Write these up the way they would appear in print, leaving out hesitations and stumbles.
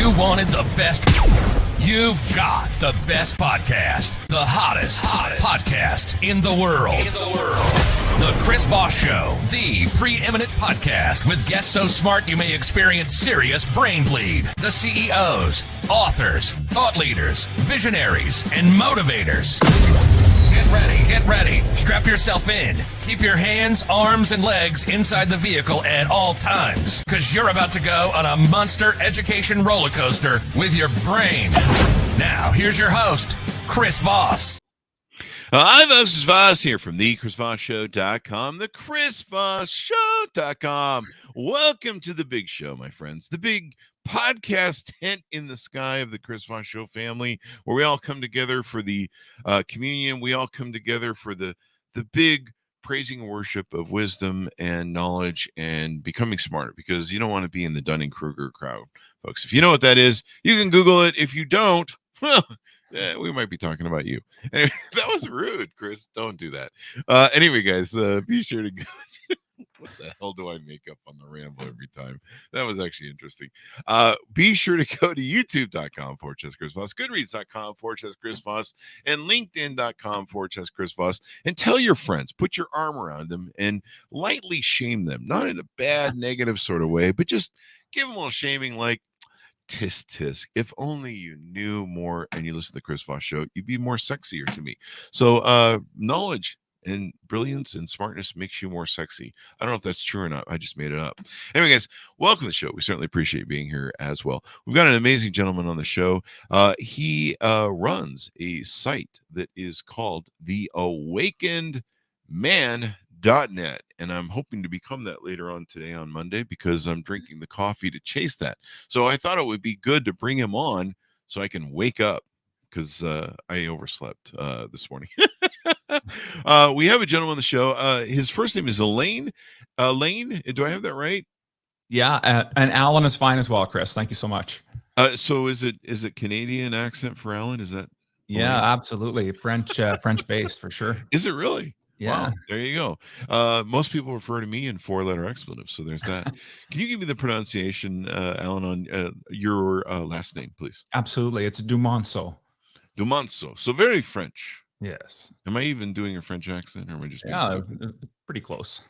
You wanted the best. You've got the best podcast, the hottest podcast in the world. The Chris Voss Show, the preeminent podcast with guests so smart you may experience serious brain bleed. The CEOs, authors, thought leaders, visionaries, and motivators. Get ready. Strap yourself in. Keep your hands, arms, and legs inside the vehicle at all times, because you're about to go on a monster education roller coaster with your brain. Now, here's your host, Chris Voss. Hi, folks. It's Voss here from the ChrisVossShow.com, the ChrisVossShow.com. Welcome to the big show, my friends. The big podcast tent in the sky of the Chris Voss Show family, where we all come together for the communion. We all come together for the big praising and worship of wisdom and knowledge and becoming smarter, because you don't want to be in the Dunning-Kruger crowd, folks. If you know what that is, you can Google it. If you don't, well, we might be talking about you. Anyway, that was rude, Chris. Don't do that. Anyway, guys, be sure to go. What the hell do I make up on the ramble every time? That was actually interesting. Be sure to go to youtube.com/Chris Voss, goodreads.com/Chris Voss, and linkedin.com/Chris Voss, and tell your friends, put your arm around them and lightly shame them, not in a bad, negative sort of way, but just give them a little shaming, like, tisk tisk, if only you knew more and you listen to the Chris Voss Show, you'd be more sexier to me. So knowledge and brilliance and smartness makes you more sexy. I don't know if that's true or not. I just made it up. Anyway, guys, welcome to the show. We certainly appreciate being here as well. We've got an amazing gentleman on the show. He runs a site that is called the awakenedman.net, and I'm hoping to become that later on today on Monday, because I'm drinking the coffee to chase that. So I thought it would be good to bring him on so I can wake up, because I overslept this morning. We have a gentleman on the show. His first name is Alain. Alain, do I have that right? Yeah, and Alain is fine as well, Chris. Thank you so much. So is it Canadian accent for Alain? Is that? Yeah, Alain? Absolutely. French based for sure. Is it really? Yeah. Wow, there you go. Most people refer to me in 4-letter expletives, so there's that. Can you give me the pronunciation, Alain, on your last name, please? Absolutely. It's Dumonceaux. Dumonceaux. So very French. Yes. Am I even doing a French accent, or am I just being stupid? Pretty close.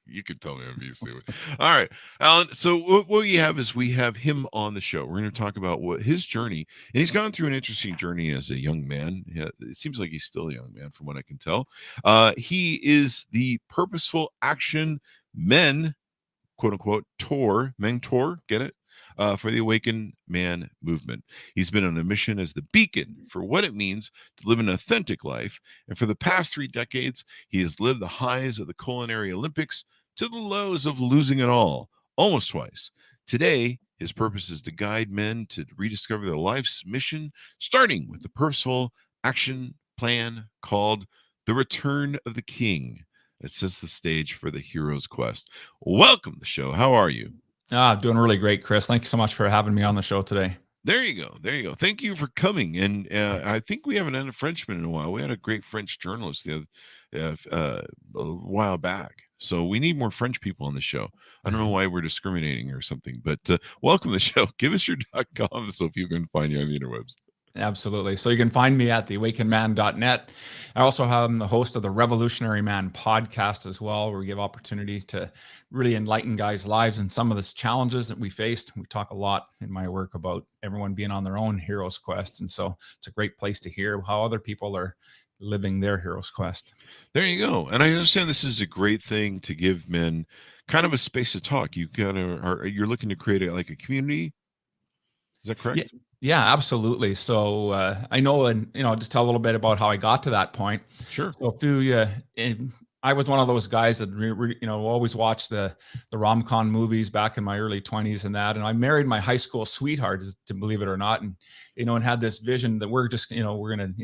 You can tell me I'm being stupid. All right, Alain. So what we have is we have him on the show. We're going to talk about what his journey, and he's gone through an interesting journey as a young man. Yeah, it seems like he's still a young man from what I can tell. He is the Purposeful Action Men, quote unquote, mentor. Get it? For the Awakened Man movement. He's been on a mission as the beacon for what it means to live an authentic life. And for the past 3 decades, he has lived the highs of the Culinary Olympics to the lows of losing it all, almost twice. Today, his purpose is to guide men to rediscover their life's mission, starting with the Purposeful Action Plan called The Return of the King. It sets the stage for the hero's quest. Welcome to the show. How are you? Doing really great, Chris. Thank you so much for having me on the show today. There you go. Thank you for coming. And I think we haven't had a Frenchman in a while. We had a great French journalist a while back. So we need more French people on the show. I don't know why we're discriminating or something, but welcome to the show. Give us your .com so people can find you on the interwebs. Absolutely. So you can find me at theawakenedman.net. I also am the host of the Revolutionary Man podcast as well, where we give opportunity to really enlighten guys' lives and some of the challenges that we faced. We talk a lot in my work about everyone being on their own hero's quest. And so it's a great place to hear how other people are living their hero's quest. There you go. And I understand this is a great thing to give men kind of a space to talk. You're looking to create a community. Is that correct? Yeah, absolutely. So I know, and just tell a little bit about how I got to that point. Sure. So I was one of those guys that always watched the rom-com movies back in my early 20s and that. And I married my high school sweetheart, to believe it or not, and and had this vision that we're just we're gonna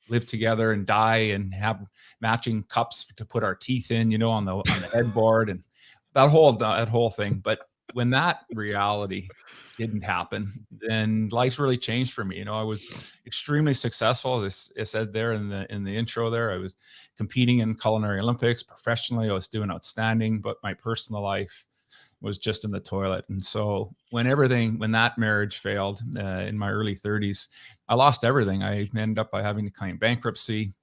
live together and die and have matching cups to put our teeth in, on the headboard and that whole thing. But when that reality didn't happen, then life really changed for me. I was extremely successful. As I said there in the intro there, I was competing in Culinary Olympics professionally. I was doing outstanding, but my personal life was just in the toilet. And so when that marriage failed in my early 30s, I lost everything. I ended up by having to claim bankruptcy,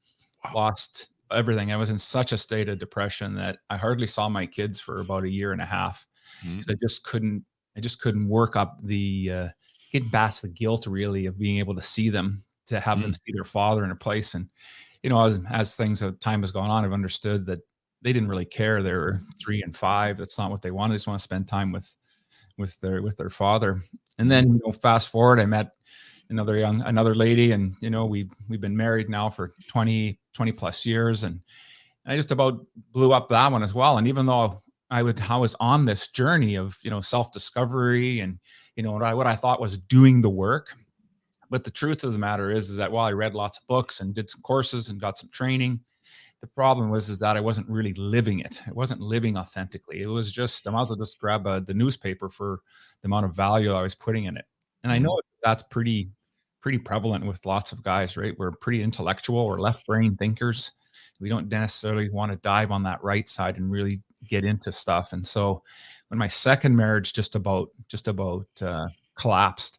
lost everything. I was in such a state of depression that I hardly saw my kids for about a year and a half because I just couldn't work up the getting past the guilt really of being able to see them, to have them see their father in a place. And, as time has gone on, I've understood that they didn't really care. They were 3 and 5. That's not what they wanted. They just want to spend time with their father. And then, fast forward, I met another lady, and, we've been married now for 20 plus years. And I just about blew up that one as well. And even though I was on this journey of, self-discovery and, what I thought was doing the work. But the truth of the matter is that while I read lots of books and did some courses and got some training, the problem was that I wasn't really living it. I wasn't living authentically. It was just, I might as well just grab the newspaper for the amount of value I was putting in it. And I know that's pretty prevalent with lots of guys, right? We're pretty intellectual. We're left brain thinkers. We don't necessarily want to dive on that right side and really get into stuff. And so when my second marriage just about collapsed,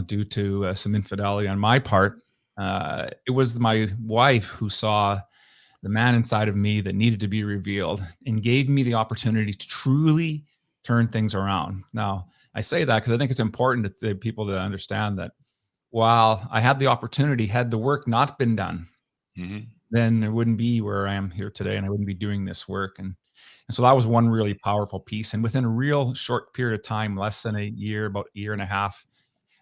due to some infidelity on my part, it was my wife who saw the man inside of me that needed to be revealed and gave me the opportunity to truly turn things around. Now, I say that because I think it's important to people to understand that while I had the opportunity, had the work not been done, then it wouldn't be where I am here today, and I wouldn't be doing this work. And so that was one really powerful piece. And within a real short period of time, less than a year, about a year and a half,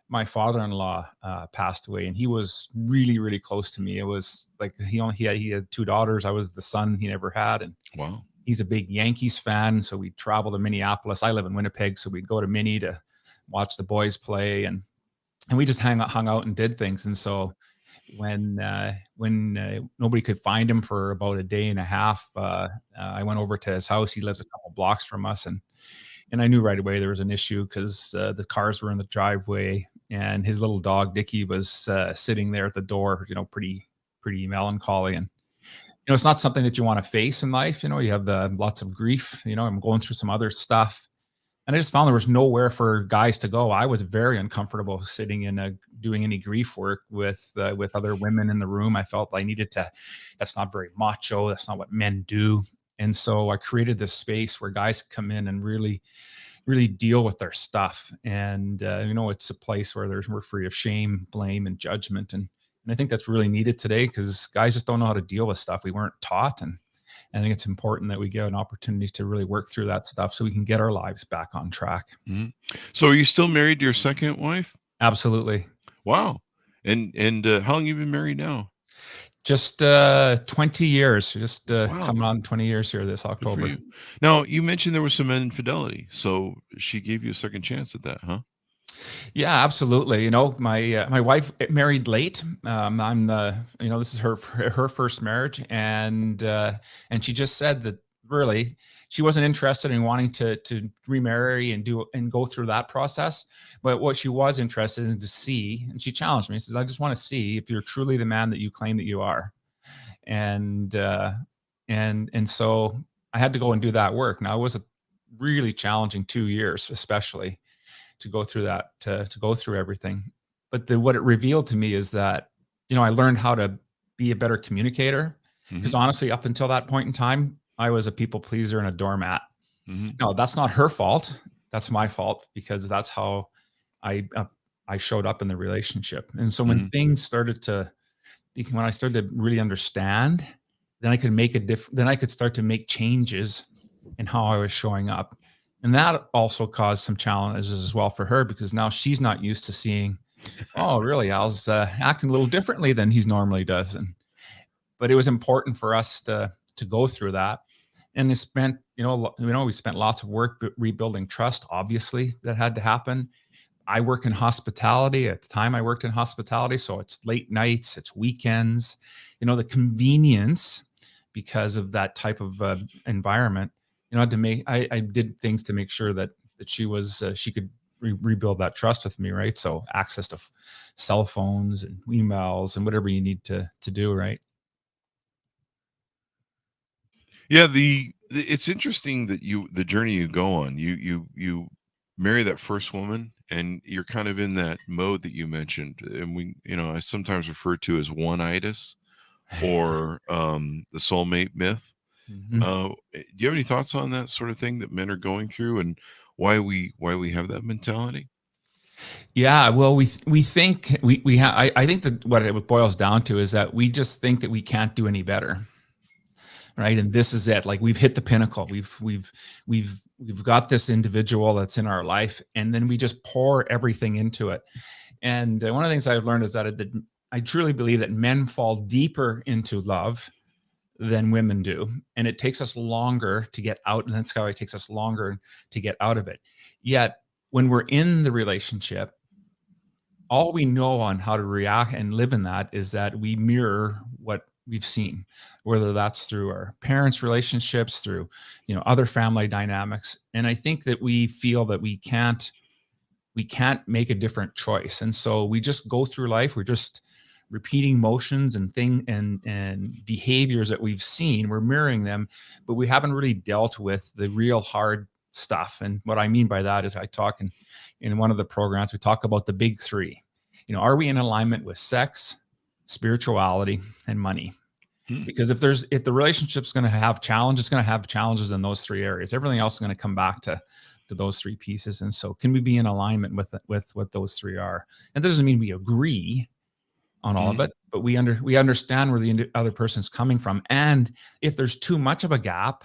my father-in-law passed away, and he was really, really close to me. It was like he had 2 daughters. I was the son he never had. And wow, he's a big Yankees fan. So we'd travel to Minneapolis. I live in Winnipeg. So we'd go to Minnie to watch the boys play. And we just hung out and did things. And so when nobody could find him for about a day and a half, I went over to his house. He lives a couple blocks from us. And I knew right away there was an issue because the cars were in the driveway, and his little dog Dickie was sitting there at the door, pretty melancholy. And it's not something that you want to face in life. You have lots of grief. I'm going through some other stuff, and I just found there was nowhere for guys to go. I was very uncomfortable sitting in doing any grief work with other women in the room. I felt I needed to. That's not very macho. That's not what men do. And so I created this space where guys come in and really deal with their stuff. And, it's a place where we're free of shame, blame, and judgment. And I think that's really needed today because guys just don't know how to deal with stuff. We weren't taught. And I think it's important that we get an opportunity to really work through that stuff so we can get our lives back on track. So are you still married to your second wife? Absolutely. Wow. And how long have you been married now? Just 20 years, wow. Coming on 20 years here this October. You. Now, you mentioned there was some infidelity, so she gave you a second chance at that, huh? Yeah, absolutely. My wife married late. This is her first marriage, and she just said that really she wasn't interested in wanting to remarry and go through that process. But what she was interested in to see, and she challenged me, she says, I just want to see if you're truly the man that you claim that you are. And so I had to go and do that work. Now, it was a really challenging 2 years, especially to go through that, to go through everything. But what it revealed to me is that, I learned how to be a better communicator. Because honestly, up until that point in time, I was a people pleaser and a doormat. No, that's not her fault. That's my fault because that's how I showed up in the relationship. And so when things started when I started to really understand, then I could then I could start to make changes in how I was showing up. And that also caused some challenges as well for her because now she's not used to seeing, oh, really, Al's acting a little differently than he normally does. But it was important for us to go through that. And we spent lots of work rebuilding trust. Obviously, that had to happen. I work in hospitality. At the time, I worked in hospitality, so it's late nights, it's weekends. The convenience because of that type of environment. I did things to make sure that she could rebuild that trust with me, right? So access to cell phones and emails and whatever you need to do, right? Yeah, the it's interesting that the journey you go on, you marry that first woman, and you're kind of in that mode that you mentioned, and I sometimes refer to as one-itis, or the soulmate myth. Mhm. Do you have any thoughts on that sort of thing that men are going through, and why we have that mentality? Yeah, well, we think we have. I think that what it boils down to is that we just think that we can't do any better, right? And this is it. Like, we've hit the pinnacle. We've got this individual that's in our life, and then we just pour everything into it. And one of the things I've learned is that I truly believe that men fall deeper into love than women do, and it takes us longer to get out, and that's how it takes us longer to get out of it. Yet when we're in the relationship, all we know on how to react and live in that is that we mirror what we've seen, whether that's through our parents' relationships, through other family dynamics. And I think that we feel that we can't make a different choice, and so we just go through life. We're just repeating motions and behaviors that we've seen. We're mirroring them, but we haven't really dealt with the real hard stuff. And what I mean by that is, I talk in one of the programs, we talk about the big three. Are we in alignment with sex, spirituality, and money? Because if the relationship's going to have challenges, it's going to have challenges in those three areas. Everything else is going to come back to those three pieces. And so, can we be in alignment with what those three are? And that doesn't mean we agree on all of it, but we understand where the other person's coming from. And if there's too much of a gap,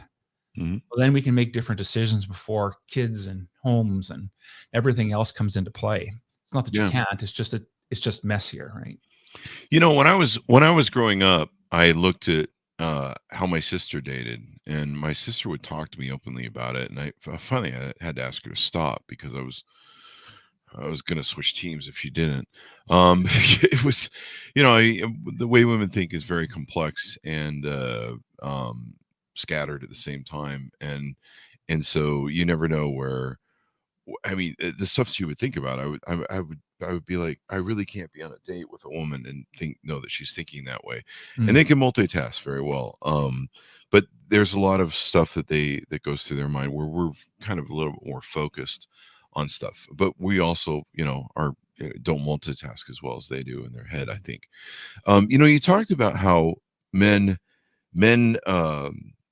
well, then we can make different decisions before kids and homes and everything else comes into play. It's not that you can't, it's just messier, right? When I was growing up, I looked at how my sister dated, and my sister would talk to me openly about it. And I finally had to ask her to stop, because I was going to switch teams if she didn't. It was, the way women think is very complex and scattered at the same time. And so you never know where, the stuff she would think about, I would be like, I really can't be on a date with a woman and know that she's thinking that way. And they can multitask very well. But there's a lot of stuff that goes through their mind where we're kind of a little bit more focused on stuff, but we also, don't multitask as well as they do in their head, I think. You talked about how men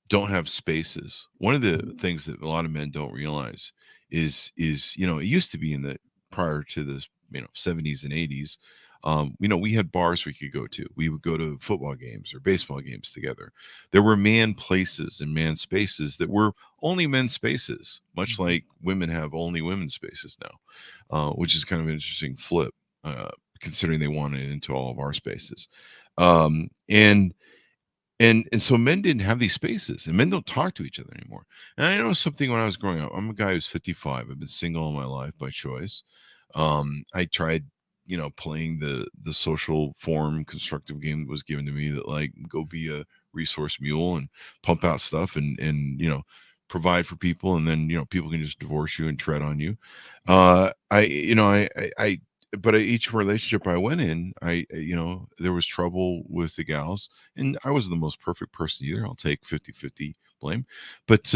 don't have spaces. One of the things that a lot of men don't realize is it used to be prior to the 70s and 80s. We had bars we could go to. We would go to football games or baseball games together. There were man places and man spaces that were only men's spaces, much like women have only women's spaces now, which is kind of an interesting flip, considering they wanted into all of our spaces. And so men didn't have these spaces, and men don't talk to each other anymore. And I know something when I was growing up. I'm a guy who's 55. I've been single all my life by choice. I tried, playing the social form constructive game that was given to me, that like, go be a resource mule and pump out stuff and provide for people, and then people can just divorce you and tread on you. But each relationship I went in, there was trouble with the gals, and I wasn't the most perfect person either. I'll take 50-50 blame, but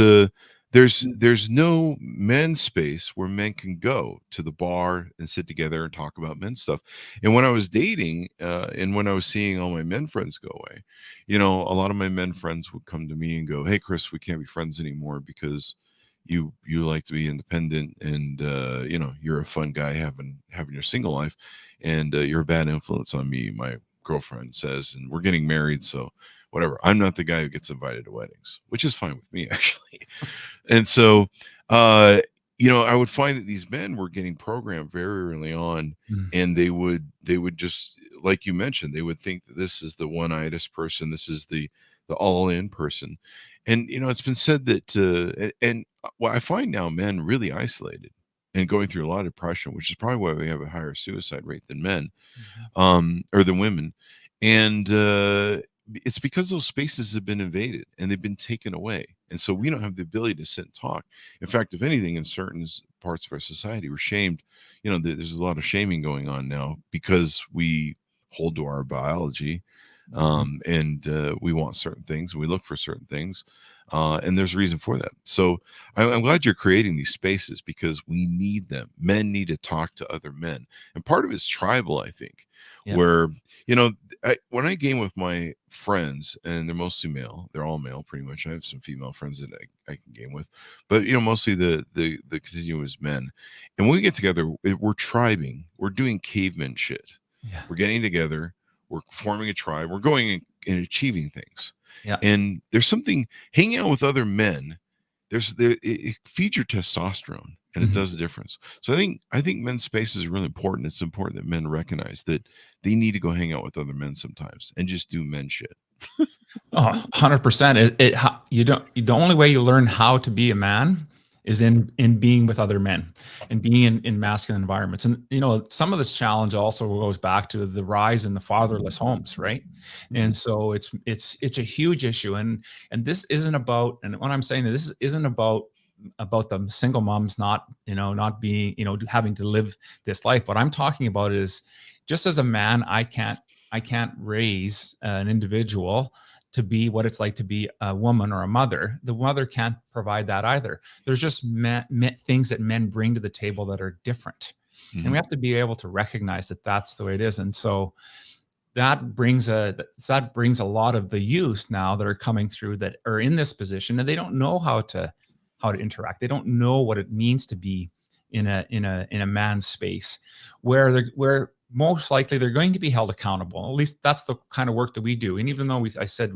there's no men's space where men can go to the bar and sit together and talk about men's stuff. And when I was dating, and when I was seeing all my men friends go away, a lot of my men friends would come to me and go, "Hey, Chris, we can't be friends anymore because you like to be independent, and you're a fun guy having your single life, and you're a bad influence on me," my girlfriend says, "and we're getting married, so whatever. I'm not the guy who gets invited to weddings," which is fine with me, actually. And so I would find that these men were getting programmed very early on, and they would just, like you mentioned, they would think that this is the one-itis person, this is the all-in person. And it's been said that what I find now, men really isolated and going through a lot of depression, which is probably why we have a higher suicide rate than men, or than women. And it's because those spaces have been invaded and they've been taken away. And so we don't have the ability to sit and talk. In fact, if anything, in certain parts of our society, we're shamed. There's a lot of shaming going on now because we hold to our biology, and we want certain things, we look for certain things. And there's a reason for that. So I'm glad you're creating these spaces because we need them. Men need to talk to other men. And part of it's tribal, I think, Yep. where, when I game with my friends, and they're mostly male, they're all male pretty much. I have some female friends that I can game with, but, mostly the continuous men. And when we get together, we're tribing, we're doing caveman shit. Yeah. We're getting together, we're forming a tribe, we're going and achieving things. Yeah. And there's something hanging out with other men. It feeds your testosterone, and it does a difference. So I think men's space is really important. It's important that men recognize that they need to go hang out with other men sometimes and just do men shit. Oh, 100%. The only way you learn how to be a man is in being with other men and being in masculine environments. And, some of this challenge also goes back to the rise in the fatherless homes, right? And so it's a huge issue. And this isn't about, and when I'm saying that, this isn't about the single moms not being, having to live this life. What I'm talking about is, just as a man, I can't raise an individual to be what it's like to be a woman or a mother. The mother can't provide that either. There's just things that men bring to the table that are different. And we have to be able to recognize that that's the way it is. And so that brings a lot of the youth now that are coming through that are in this position, and they don't know how to interact. They don't know what it means to be in a man's space, where most likely they're going to be held accountable. At least that's the kind of work that we do. And even though I said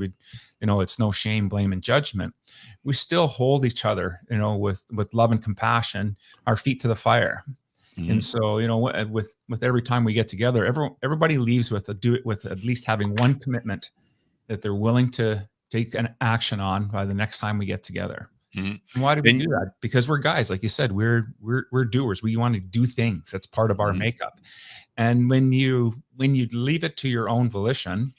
it's no shame, blame, and judgment, we still hold each other, with love and compassion, our feet to the fire. And so, with every time we get together, everybody leaves with at least having one commitment that they're willing to take an action on by the next time we get together. And why do we do that? Because we're guys, like you said, we're doers. We want to do things. That's part of our makeup. And when you leave it to your own volition,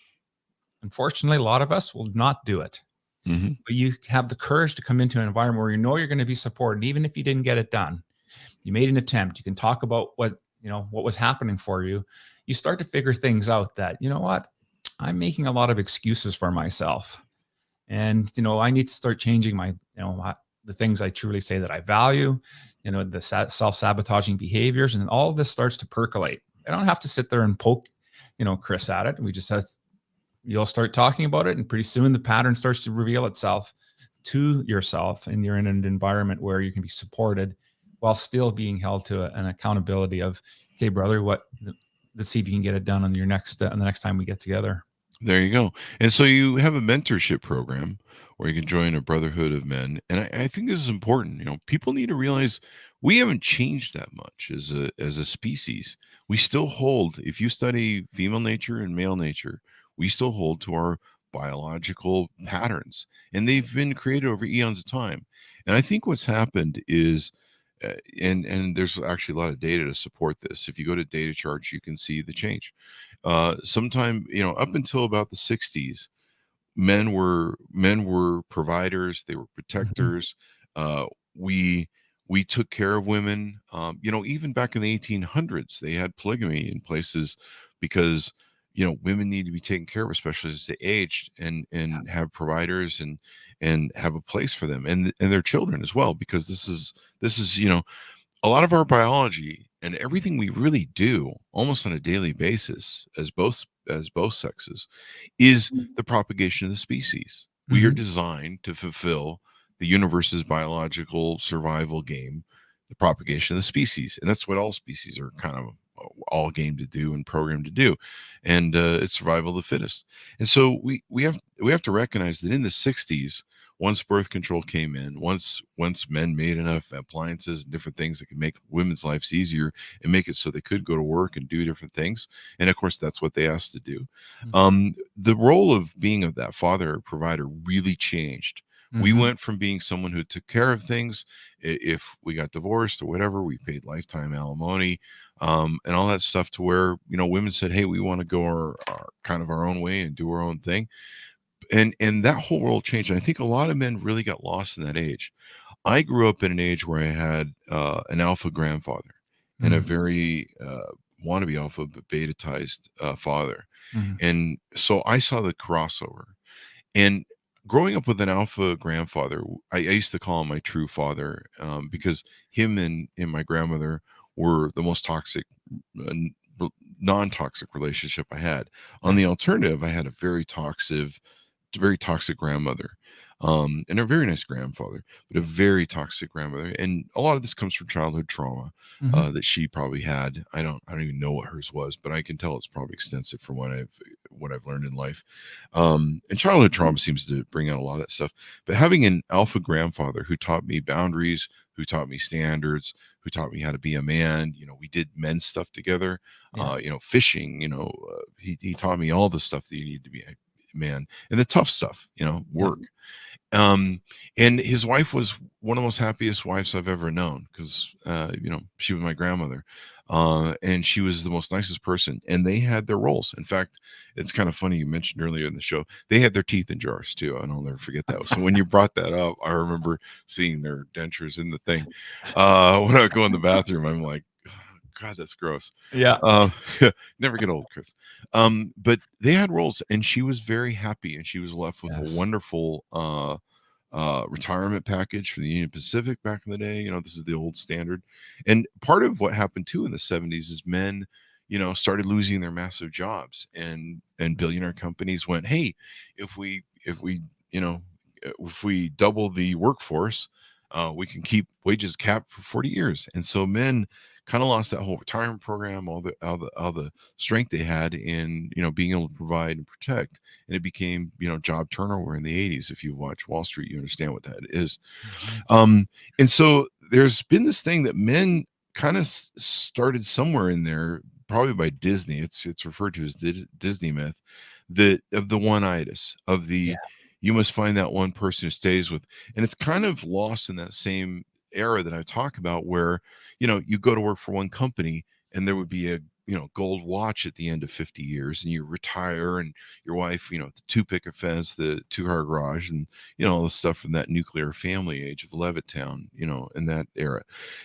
unfortunately, a lot of us will not do it. But you have the courage to come into an environment where you're going to be supported, even if you didn't get it done. You made an attempt. You can talk about what was happening for you. You start to figure things out that, I'm making a lot of excuses for myself. And, I need to start changing the things I truly say that I value, the self-sabotaging behaviors, and all of this starts to percolate. I don't have to sit there and poke, Chris at it. We just you'll start talking about it, and pretty soon the pattern starts to reveal itself to yourself, and you're in an environment where you can be supported while still being held to an accountability of, okay, brother, let's see if you can get it done on the next time we get together. There you go. And so you have a mentorship program where you can join a brotherhood of men. And I think this is important. People need to realize we haven't changed that much as a species. We still hold, if you study female nature and male nature, we still hold to our biological patterns, and they've been created over eons of time. And I think what's happened is, and there's actually a lot of data to support this. If you go to data charts, you can see the change. Sometime, up until about the 60s, men were providers, they were protectors. We took care of women. Even back in the 1800s, they had polygamy in places because women need to be taken care of, especially as they aged, and have providers and have a place for them and their children as well, because this is a lot of our biology and everything we really do almost on a daily basis as both sexes is the propagation of the species. We are designed to fulfill the universe's biological survival game, the propagation of the species. And that's what all species are kind of all game to do and programmed to do. And it's survival of the fittest. And so we have to recognize that in the 60s, once birth control came in, once men made enough appliances and different things that could make women's lives easier and make it so they could go to work and do different things, and of course that's what they asked to do, the role of being of that father or provider really changed. We went from being someone who took care of things. If we got divorced or whatever, we paid lifetime alimony, and all that stuff, to where women said, hey, we want to go our kind of our own way and do our own thing. And that whole world changed. And I think a lot of men really got lost in that age. I grew up in an age where I had an alpha grandfather and a very wannabe alpha but beta-tized father. And so I saw the crossover. And growing up with an alpha grandfather, I used to call him my true father, because him and my grandmother were the most toxic, non-toxic relationship I had. On the alternative, I had a very toxic grandmother, and a very nice grandfather, but a very toxic grandmother. And a lot of this comes from childhood trauma that she probably had. I don't even know what hers was, but I can tell it's probably extensive from what I've learned in life. And childhood trauma seems to bring out a lot of that stuff. But having an alpha grandfather who taught me boundaries, who taught me standards, who taught me how to be a man. We did men's stuff together. Fishing. He taught me all the stuff that you need to be a man, and the tough stuff. Work. And his wife was one of the most happiest wives I've ever known, because she was my grandmother, and she was the most nicest person. And they had their roles. In fact, it's kind of funny, you mentioned earlier in the show, they had their teeth in jars too, and I'll never forget that. So when you brought that up, I remember seeing their dentures in the thing. When I go in the bathroom, I'm like, God, that's gross. Yeah. Never get old, Chris. But they had roles, and she was very happy, and she was left with a wonderful retirement package for the Union Pacific back in the day. This is the old standard. And part of what happened too in the 70s is men, started losing their massive jobs, and billionaire companies went, hey, if we double the workforce, we can keep wages capped for 40 years. And so men kind of lost that whole retirement program, all the strength they had in, being able to provide and protect. And it became, job turnover in the 80s. If you watch Wall Street, you understand what that is. And so there's been this thing that men kind of started somewhere in there, probably by Disney. It's referred to as Disney myth, of the one-itis, of the, you must find that one person who stays with. And it's kind of lost in that same era that I talk about, where, you go to work for one company and there would be a, gold watch at the end of 50 years, and you retire, and your wife, the 2-picket fence, the 2-car garage, and, all the stuff from that nuclear family age of Levittown, in that era.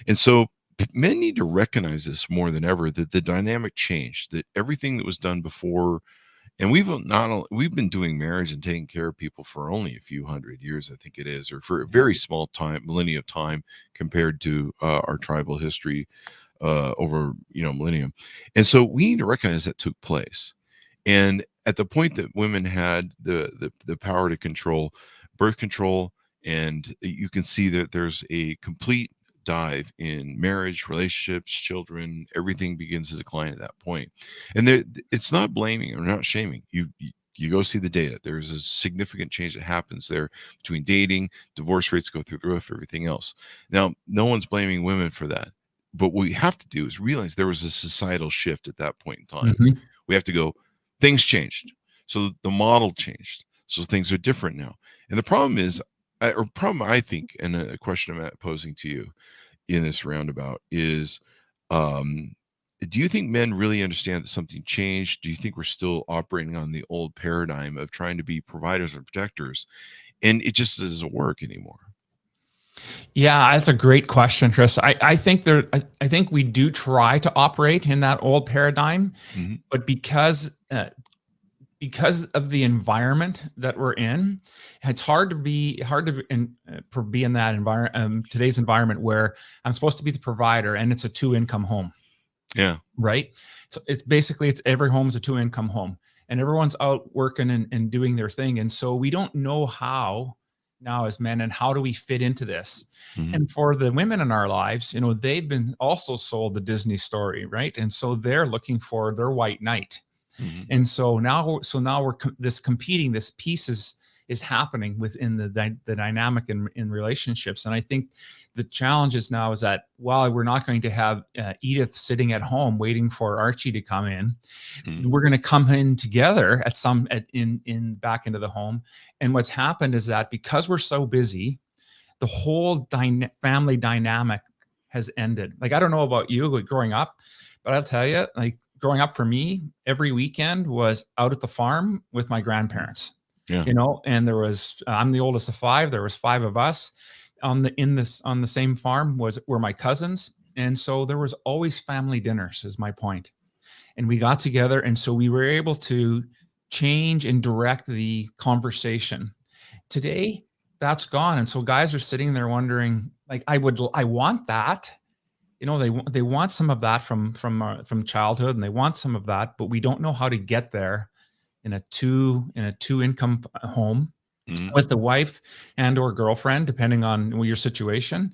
And so men need to recognize this more than ever, that the dynamic changed, that everything that was done before. And we've been doing marriage and taking care of people for only a few hundred years, I think it is, or for a very small millennia of time compared to our tribal history over millennium. And so we need to recognize that took place. And at the point that women had the power to control birth control, and you can see that there's a complete dive in marriage, relationships, children, everything begins to decline at that point. And it's not blaming or not shaming. You go see the data. There's a significant change that happens there between dating, divorce rates go through the roof, everything else. Now, no one's blaming women for that. But what we have to do is realize there was a societal shift at that point in time. We have to go, things changed. So the model changed. So things are different now. And the problem is, I think, and a question I'm posing to you in this roundabout is, do you think men really understand that something changed? Do you think we're still operating on the old paradigm of trying to be providers and protectors, and it just doesn't work anymore? Yeah, that's a great question, Chris. I think we do try to operate in that old paradigm, but because of the environment that we're in, it's hard to be in that environment, today's environment, where I'm supposed to be the provider and it's a 2-income home. Yeah. Right. So it's every home is a 2-income home, and everyone's out working and doing their thing. And so we don't know how now as men, and how do we fit into this? And for the women in our lives, they've been also sold the Disney story, right? And so they're looking for their white knight. And so now we're this piece is happening within the dynamic in relationships. And I think the challenge is now is that while we're not going to have Edith sitting at home waiting for Archie to come in, we're going to come in together in back into the home. And what's happened is that because we're so busy, the whole family dynamic has ended. Like, I don't know about you growing up, but I'll tell you, like, growing up for me, every weekend was out at the farm with my grandparents. Yeah. And there was, I'm the oldest of 5. There was 5 of us on the same farm were my cousins. And so there was always family dinners, is my point. And we got together. And so we were able to change and direct the conversation. today that's gone. And so guys are sitting there wondering, like, I want that. They want some of that from childhood, and they want some of that, but we don't know how to get there in a two income home with the wife and or girlfriend, depending on your situation,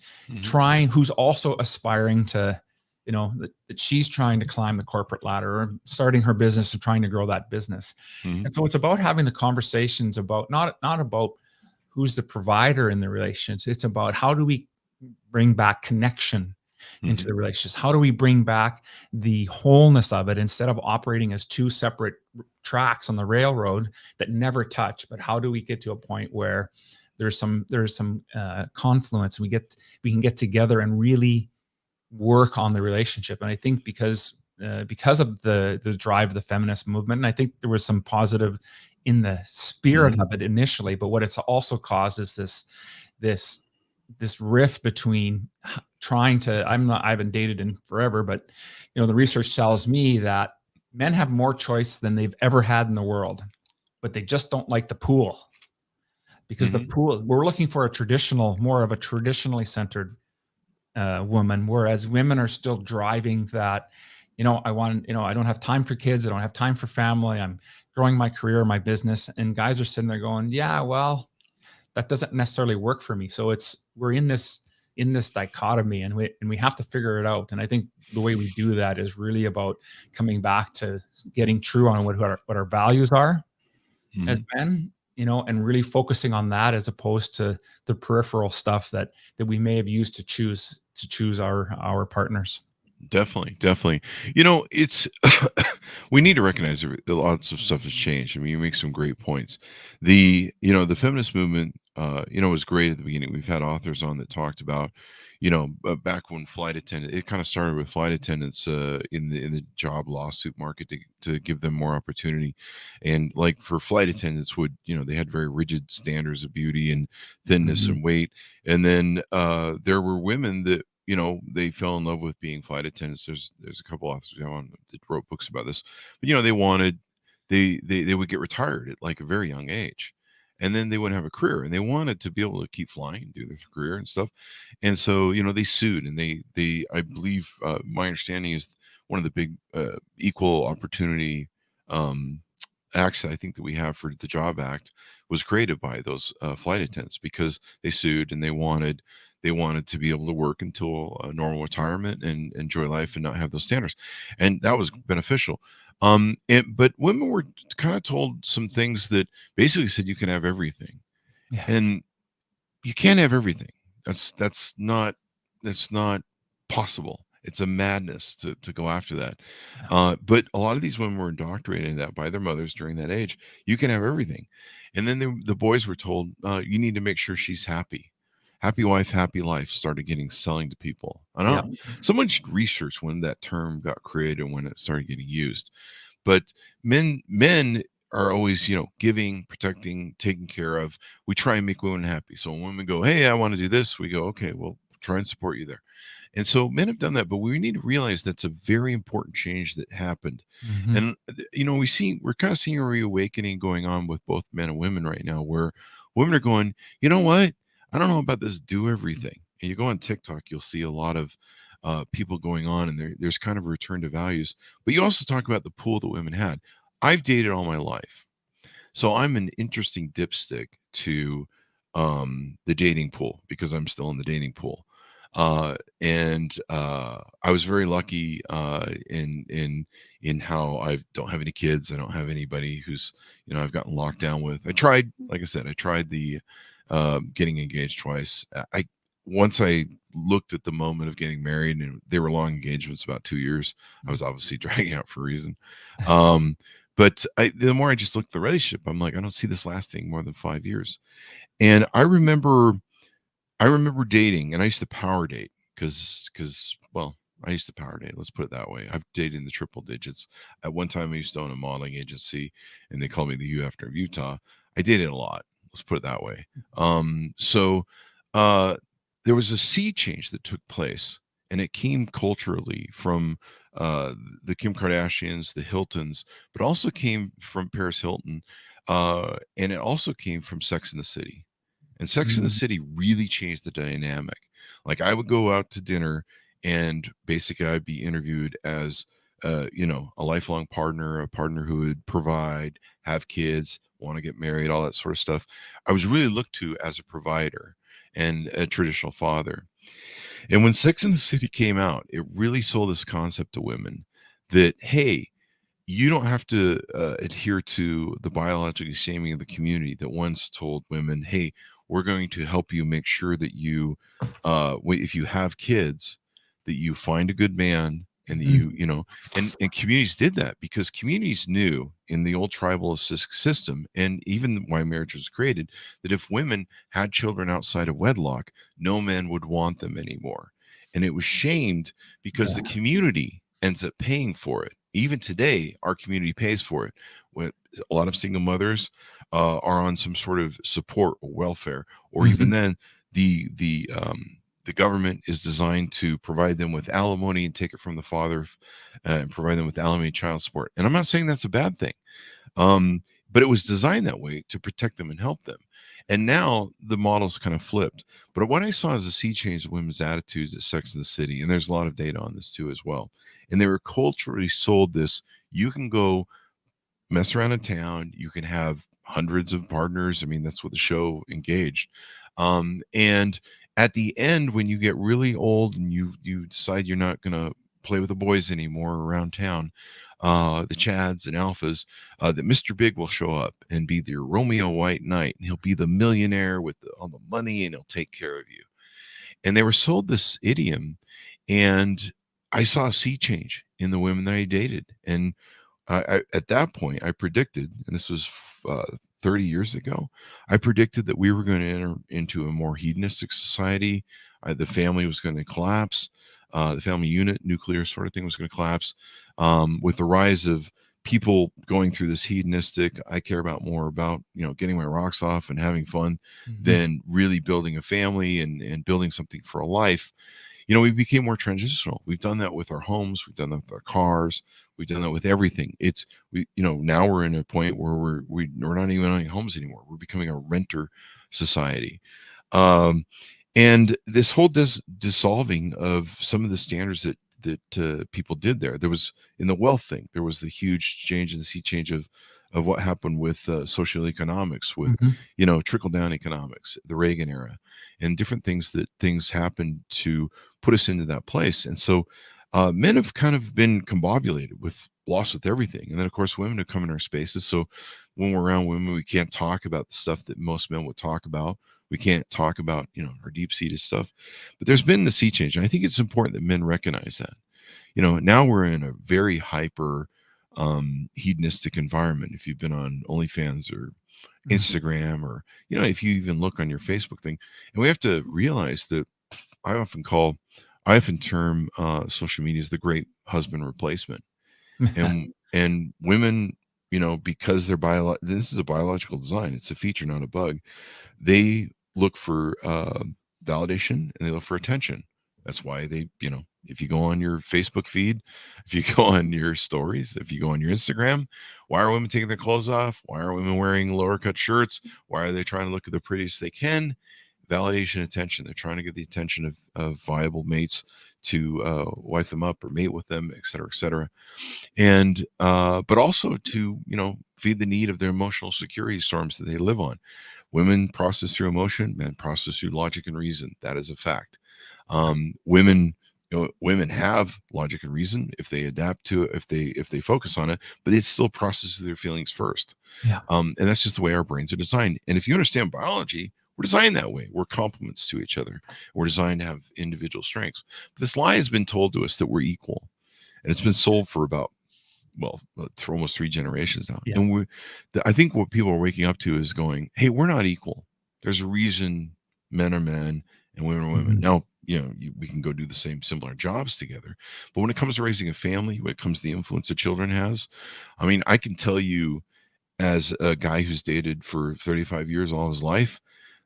who's also aspiring to, that she's trying to climb the corporate ladder or starting her business and trying to grow that business. And so it's about having the conversations about not about who's the provider in the relations. It's about how do we bring back connection into the relationships? How do we bring back the wholeness of it instead of operating as two separate tracks on the railroad that never touch? But how do we get to a point where there's some confluence, and we can get together and really work on the relationship? And I think because of the drive of the feminist movement, and I think there was some positive in the spirit of it initially, but what it's also caused is this rift between trying to, I haven't dated in forever, but the research tells me that men have more choice than they've ever had in the world, but they just don't like the pool, because the pool, we're looking for more of a traditionally centered woman, whereas women are still driving that, I don't have time for kids. I don't have time for family. I'm growing my career, my business. And guys are sitting there going, yeah, well, that doesn't necessarily work for me. So we're in this dichotomy, and we have to figure it out. And I think the way we do that is really about coming back to getting true on what our values are as men, and really focusing on that, as opposed to the peripheral stuff that we may have used to choose our partners. Definitely. It's we need to recognize that lots of stuff has changed. I mean, you make some great points. The feminist movement, was great at the beginning. We've had authors on that talked about, back when flight attendant, it kind of started with flight attendants in the job lawsuit market to give them more opportunity. And like for flight attendants they had very rigid standards of beauty and thinness and weight. And then there were women that, they fell in love with being flight attendants. There's a couple authors that wrote books about this, but they would get retired at like a very young age, and then they wouldn't have a career, and they wanted to be able to keep flying and do their career and stuff. And so, they sued, and they I believe, my understanding is one of the big equal opportunity acts that I think that we have for the Job Act was created by those flight attendants, because they sued and they wanted to be able to work until a normal retirement and enjoy life and not have those standards. And that was beneficial. But women were kind of told some things that basically said you can have everything. Yeah. And you can't have everything. That's not possible. It's a madness to go after that. But a lot of these women were indoctrinated in that by their mothers during that age. You can have everything. And then the boys were told, you need to make sure she's happy. Happy wife, happy life started selling to people. I don't know. Someone should research when that term got created and when it started getting used. But men are always, giving, protecting, taking care of. We try and make women happy. So when women go, hey, I want to do this, we go, okay, we'll try and support you there. And so men have done that, but we need to realize that's a very important change that happened. And, we're kind of seeing a reawakening going on with both men and women right now, where women are going, you know what? I don't know about this do everything. And you go on TikTok, you'll see a lot of people going on, and there's kind of a return to values. But you also talk about the pool that women had. I've dated all my life, so I'm an interesting dipstick to the dating pool, because I'm still in the dating pool. And I was very lucky in how I don't have any kids. I don't have anybody who's I've gotten locked down with. I tried, like I said, the getting engaged twice. Once I looked at the moment of getting married, and they were long engagements, about 2 years. I was obviously dragging out for a reason. But the more I just looked at the relationship, I'm like, I don't see this lasting more than 5 years. And I remember dating, and I used to power date because I used to power date. Let's put it that way. I've dated in the triple digits. At one time, I used to own a modeling agency, and they called me the U after Utah. I dated a lot. Let's put it that way. So there was a sea change that took place, and it came culturally from the Kim Kardashians, the Hiltons, but also came from Paris Hilton. And it also came from Sex in the City. And Sex in the City really changed the dynamic. Like, I would go out to dinner, and basically I'd be interviewed as, you know, a lifelong partner, a partner who would provide, have kids, want to get married, all that sort of stuff. I was really looked to as a provider and a traditional father. And when Sex in the City came out, it really sold this concept to women that, hey, you don't have to adhere to the biological shaming of the community that once told women, hey, we're going to help you make sure that you, if you have kids, that you find a good man, and that you know, and communities did that because communities knew in the old tribal system, and even why marriage was created, that if women had children outside of wedlock, no man would want them anymore. And it was shamed because the community ends up paying for it. Even today, our community pays for it. When a lot of single mothers are on some sort of support or welfare, or even then, the government is designed to provide them with alimony and take it from the father, and provide them with alimony, child support. And I'm not saying that's a bad thing, but it was designed that way to protect them and help them. And now the model's kind of flipped. But what I saw is a sea change in women's attitudes at Sex in the City, and there's a lot of data on this too as well. And they were culturally sold this: you can go mess around in town, you can have hundreds of partners. I mean, that's what the show engaged. And at the end, when you get really old and you decide you're not going to play with the boys anymore around town, the Chads and Alphas, that Mr. Big will show up and be your Romeo White Knight, and he'll be the millionaire with all the money, and he'll take care of you. And they were sold this idiom, and I saw a sea change in the women that I dated. And at that point, I predicted, and this was 30 years ago, I predicted that we were going to enter into a more hedonistic society. The family was going to collapse. The family unit, nuclear sort of thing, was going to collapse. With the rise of people going through this hedonistic, I care more about, you know, getting my rocks off and having fun than really building a family and building something for a life. You know, we became more transitional. We've done that with our homes. We've done that with our cars. We've done that with everything. Now we're in a point where we're not even owning homes anymore. We're becoming a renter society. And this whole dissolving of some of the standards that people did there was in the wealth thing. There was the huge change and the sea change of what happened with social economics, with, you know, trickle down economics, the Reagan era, and different things happened to put us into that place. And so men have kind of been combobulated with lost with everything. And then of course women have come in our spaces. So when we're around women, we can't talk about the stuff that most men would talk about. We can't talk about, you know, our deep-seated stuff. But there's been the sea change. And I think it's important that men recognize that. You know, now we're in a very hyper hedonistic environment. If you've been on OnlyFans or Instagram, or, you know, if you even look on your Facebook thing, and we have to realize that I often term social media as the great husband replacement. And women, you know, because this is a biological design, it's a feature, not a bug. They look for validation, and they look for attention. That's why they, you know, if you go on your Facebook feed, if you go on your stories, if you go on your Instagram, why are women taking their clothes off? Why are women wearing lower cut shirts? Why are they trying to look at the prettiest they can? Validation, attention. They're trying to get the attention of viable mates to wife them up or mate with them, et cetera, et cetera. And but also to, you know, feed the need of their emotional security storms that they live on. Women process through emotion, men process through logic and reason. That is a fact. Women have logic and reason if they adapt to it, if they focus on it, but it still processes their feelings first. Yeah. And that's just the way our brains are designed. And if you understand biology, we're designed that way. We're complements to each other. We're designed to have individual strengths. But this lie has been told to us that we're equal, and it's been sold for about, for almost 3 generations now. Yeah. And I think what people are waking up to is going, hey, we're not equal. There's a reason men are men and women are women. Now, you know, we can go do the same similar jobs together. But when it comes to raising a family, when it comes to the influence that children has, I mean, I can tell you as a guy who's dated for 35 years all his life,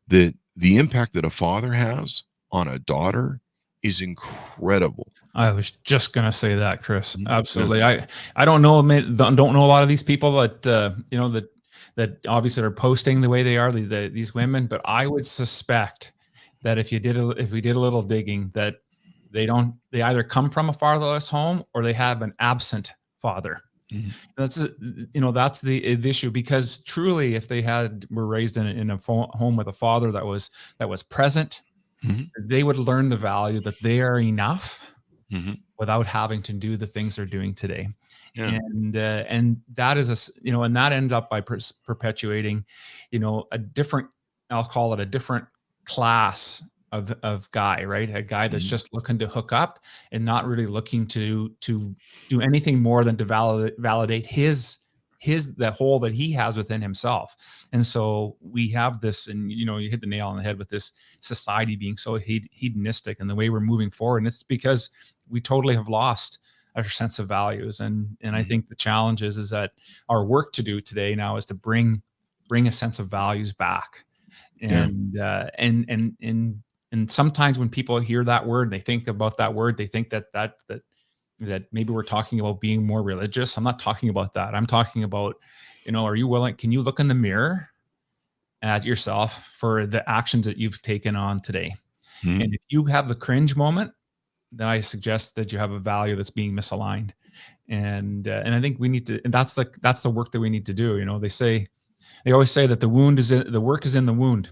that the impact that a father has on a daughter is incredible. I was just going to say that, Chris. Absolutely. I don't know a lot of these people that, you know, that that obviously are posting the way they are, these women, but I would suspect that if we did a little digging, that they either come from a fatherless home or they have an absent father. Mhm. That's the issue, because truly, if they were raised in a home with a father that was present, Mhm. they would learn the value that they are enough Mhm. without having to do the things they're doing today. Yeah. And that is and that ends up by perpetuating, a different, I'll call it a different class of guy, right? A guy that's Mhm. just looking to hook up and not really looking to do anything more than to validate the hole that he has within himself. And so we have this, and you hit the nail on the head with this society being so hedonistic and the way we're moving forward. And it's because we totally have lost our sense of values. And I think the challenge is that our work to do today now is to bring a sense of values back. And and sometimes when people hear that word, they think about that word, they think that maybe we're talking about being more religious. I'm not talking about that. I'm talking about, are you willing? Can you look in the mirror at yourself for the actions that you've taken on today? Mhm. And if you have the cringe moment, then I suggest that you have a value that's being misaligned. And I think we need to, and that's the work that we need to do. They always say that the work is in the wound.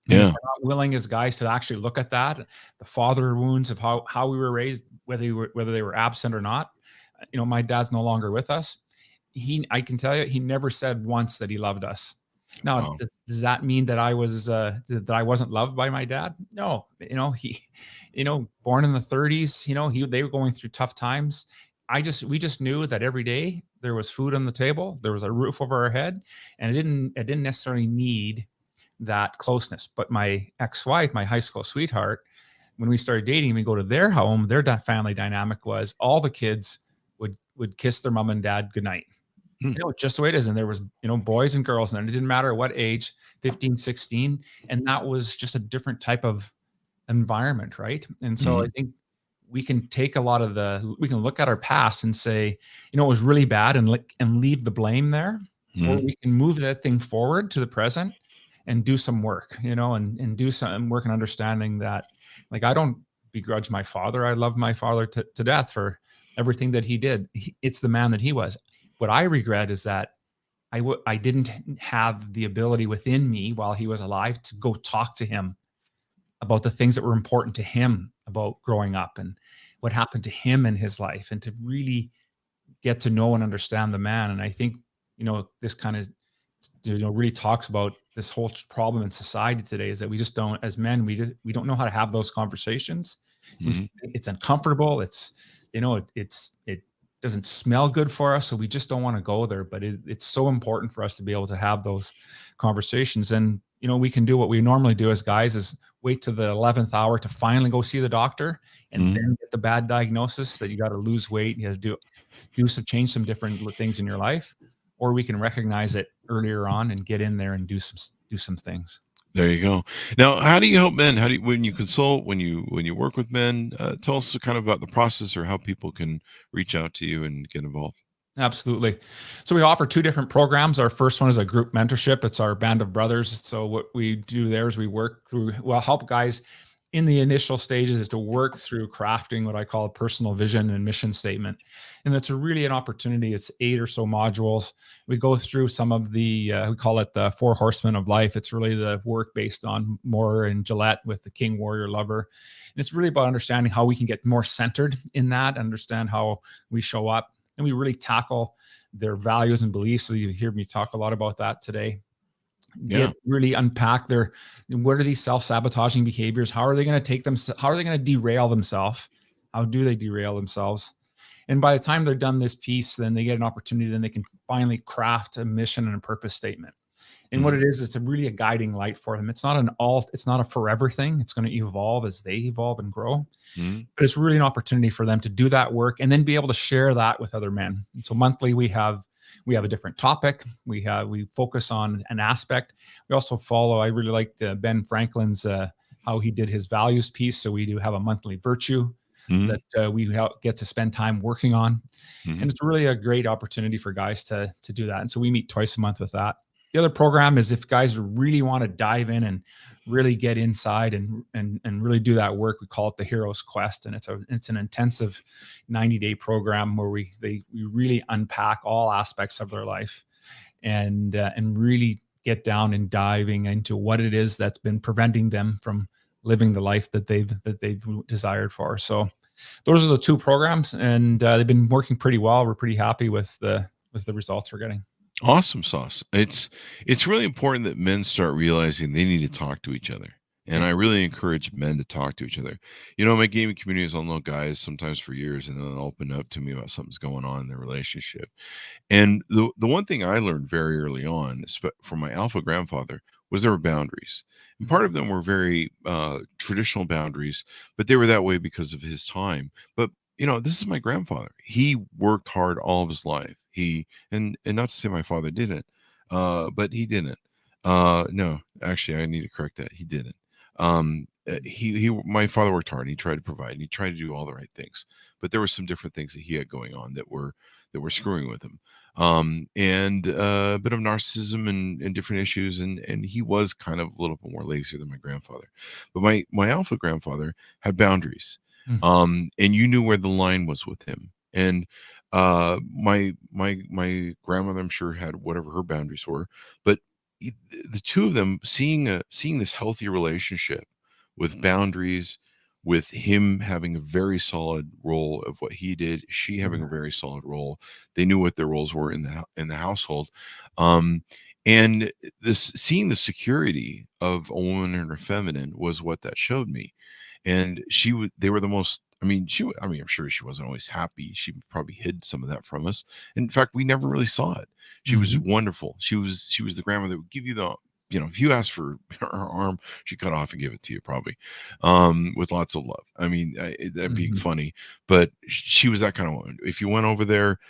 And if Yeah. we're not willing as guys to actually look at that, the father wounds of how we were raised, whether they were absent or not. My dad's no longer with us. I can tell you, he never said once that he loved us. Now, Wow. does that mean that I wasn't loved by my dad? No. He, born in the 30s, they were going through tough times. We just knew that every day there was food on the table, there was a roof over our head, and I didn't necessarily need that closeness. But my ex-wife, my high school sweetheart, when we started dating, we go to their home, their family dynamic was all the kids would kiss their mom and dad goodnight. Hmm. Just the way it is. And there was, boys and girls, and it didn't matter what age, 15, 16. And that was just a different type of environment, right? And so I think we can take we can look at our past and say, it was really bad, and leave the blame there. Or we can move that thing forward to the present and do some work, and do some work and understanding that, like, I don't begrudge my father. I love my father to death for everything that he did. It's the man that he was. What I regret is that I didn't have the ability within me while he was alive to go talk to him about the things that were important to him about growing up and what happened to him in his life, and to really get to know and understand the man. And I think, this kind of, really talks about this whole problem in society today, is that we just don't, as men, we don't know how to have those conversations. It's uncomfortable. It doesn't smell good for us. So we just don't want to go there, but it's so important for us to be able to have those conversations. And, we can do what we normally do as guys, is wait to the 11th hour to finally go see the doctor, and then get the bad diagnosis that you got to lose weight. You have to change some different things in your life, or we can recognize it earlier on and get in there and do some things. There you go. Now, how do you help men? When you consult, when you work with men, tell us kind of about the process, or how people can reach out to you and get involved. Absolutely. So we offer two different programs. Our first one is a group mentorship. It's our band of brothers. So what we do there is we work through, help guys in the initial stages is to work through crafting what I call a personal vision and mission statement. And it's really an opportunity. It's 8 or so modules. We go through some of the, we call it the 4 horsemen of life. It's really the work based on Moore and Gillette with the King, Warrior, Lover. And it's really about understanding how we can get more centered in that, understand how we show up. And we really tackle their values and beliefs. So you hear me talk a lot about that today. Really unpack what are these self-sabotaging behaviors? How are they going to take them? How are they going to derail themselves? How do they derail themselves? And by the time they're done this piece, then they get an opportunity, then they can finally craft a mission and a purpose statement. And what it is, it's really a guiding light for them. It's not a forever thing. It's going to evolve as they evolve and grow. But it's really an opportunity for them to do that work and then be able to share that with other men. And so monthly we have a different topic. We focus on an aspect. We also follow, I really liked Ben Franklin's, how he did his values piece. So we do have a monthly virtue that we get to spend time working on. And it's really a great opportunity for guys to do that. And so we meet twice a month with that. The other program is if guys really want to dive in and really get inside and really do that work, we call it the Hero's Quest, and it's an intensive 90-day program where we really unpack all aspects of their life and really get down and diving into what it is that's been preventing them from living the life that they've desired for. So those are the two programs, and they've been working pretty well. We're pretty happy with the results we're getting. Awesome sauce. It's really important that men start realizing they need to talk to each other. And I really encourage men to talk to each other. My gaming community is all know guys sometimes for years, and then they'll open up to me about something's going on in their relationship. And the one thing I learned very early on from my alpha grandfather was there were boundaries. And part of them were very traditional boundaries, but they were that way because of his time. But this is my grandfather. He worked hard all of his life. And not to say my father didn't, but he didn't. No, actually, I need to correct that. He didn't. My father worked hard. And he tried to provide. And he tried to do all the right things. But there were some different things that he had going on that were screwing with him. And a bit of narcissism and different issues. And he was kind of a little bit more lazier than my grandfather. But my alpha grandfather had boundaries. And you knew where the line was with him. And my grandmother, I'm sure, had whatever her boundaries were, but the two of them seeing this healthy relationship with boundaries, with him having a very solid role of what he did, she having a very solid role. They knew what their roles were in the household. And seeing the security of a woman in her feminine was what that showed me. And they were the most, I'm sure she wasn't always happy. She probably hid some of that from us. In fact, we never really saw it. She was wonderful. She was the grandmother that would give you if you asked for her arm, she cut off and give it to you probably, with lots of love. That'd be funny, but she was that kind of woman. If you went over there,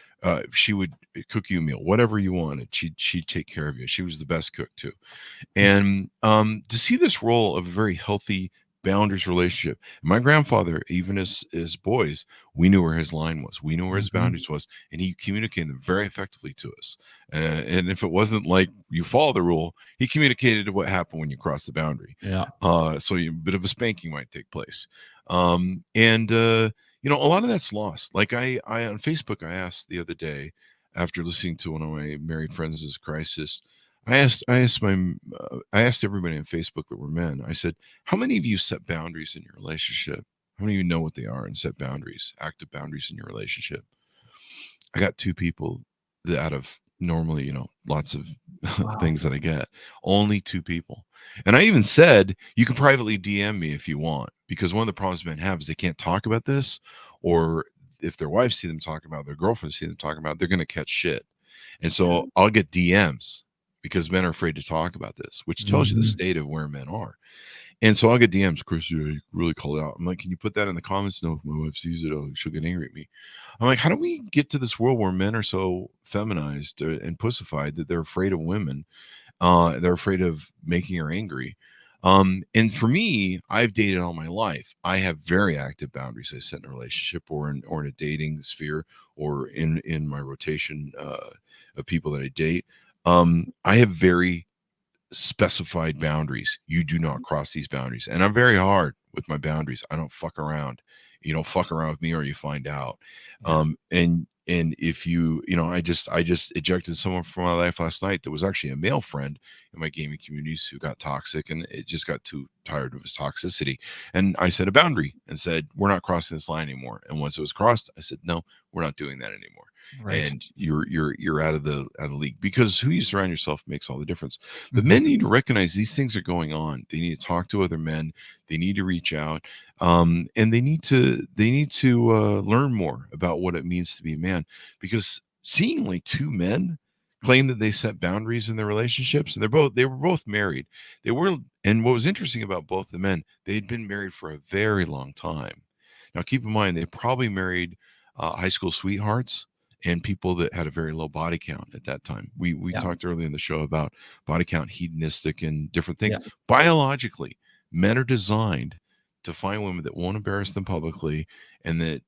she would cook you a meal, whatever you wanted. She'd take care of you. She was the best cook too. And to see this role of a very healthy boundaries relationship. My grandfather, even as boys, we knew where his line was. We knew where his boundaries was, and he communicated them very effectively to us. And if it wasn't like you follow the rule, he communicated what happened when you cross the boundary. Yeah. So a bit of a spanking might take place. A lot of that's lost. Like I on Facebook, I asked the other day, after listening to one of my married friends' crisis, I asked everybody on Facebook that were men. I said, how many of you set boundaries in your relationship? How many of you know what they are and set boundaries, active boundaries in your relationship? I got 2 people that out of normally, lots of things that I get, only 2 people. And I even said, you can privately DM me if you want, because one of the problems men have is they can't talk about this, or if their wives see them talking about, their girlfriends see them talking about, they're going to catch shit. And so I'll get DMs because men are afraid to talk about this, which tells you the state of where men are. And so I'll get DMs, Chris, you really call it out. I'm like, can you put that in the comments? No, if my wife sees it, she'll get angry at me. I'm like, how do we get to this world where men are so feminized and pussified that they're afraid of women? They're afraid of making her angry. And for me, I've dated all my life. I have very active boundaries I set in a relationship or in a dating sphere or in my rotation of people that I date. I have very specified boundaries. You do not cross these boundaries. And I'm very hard with my boundaries. I don't fuck around. You don't fuck around with me or you find out. And if I just ejected someone from my life last night that was actually a male friend in my gaming communities who got toxic, and it just got too tired of his toxicity. And I set a boundary and said, we're not crossing this line anymore. And once it was crossed, I said, no, we're not doing that anymore. Right. And you're out of the league, because who you surround yourself makes all the difference. But men need to recognize these things are going on. They need to talk to other men. They need to reach out, and they need to learn more about what it means to be a man. Because seemingly 2 men claim that they set boundaries in their relationships, and they were both married. And what was interesting about both the men, they had been married for a very long time. Now, keep in mind, they probably married high school sweethearts and people that had a very low body count at that time. We talked earlier in the show about body count, hedonistic, and different things. Yeah. Biologically, men are designed to find women that won't embarrass them publicly and that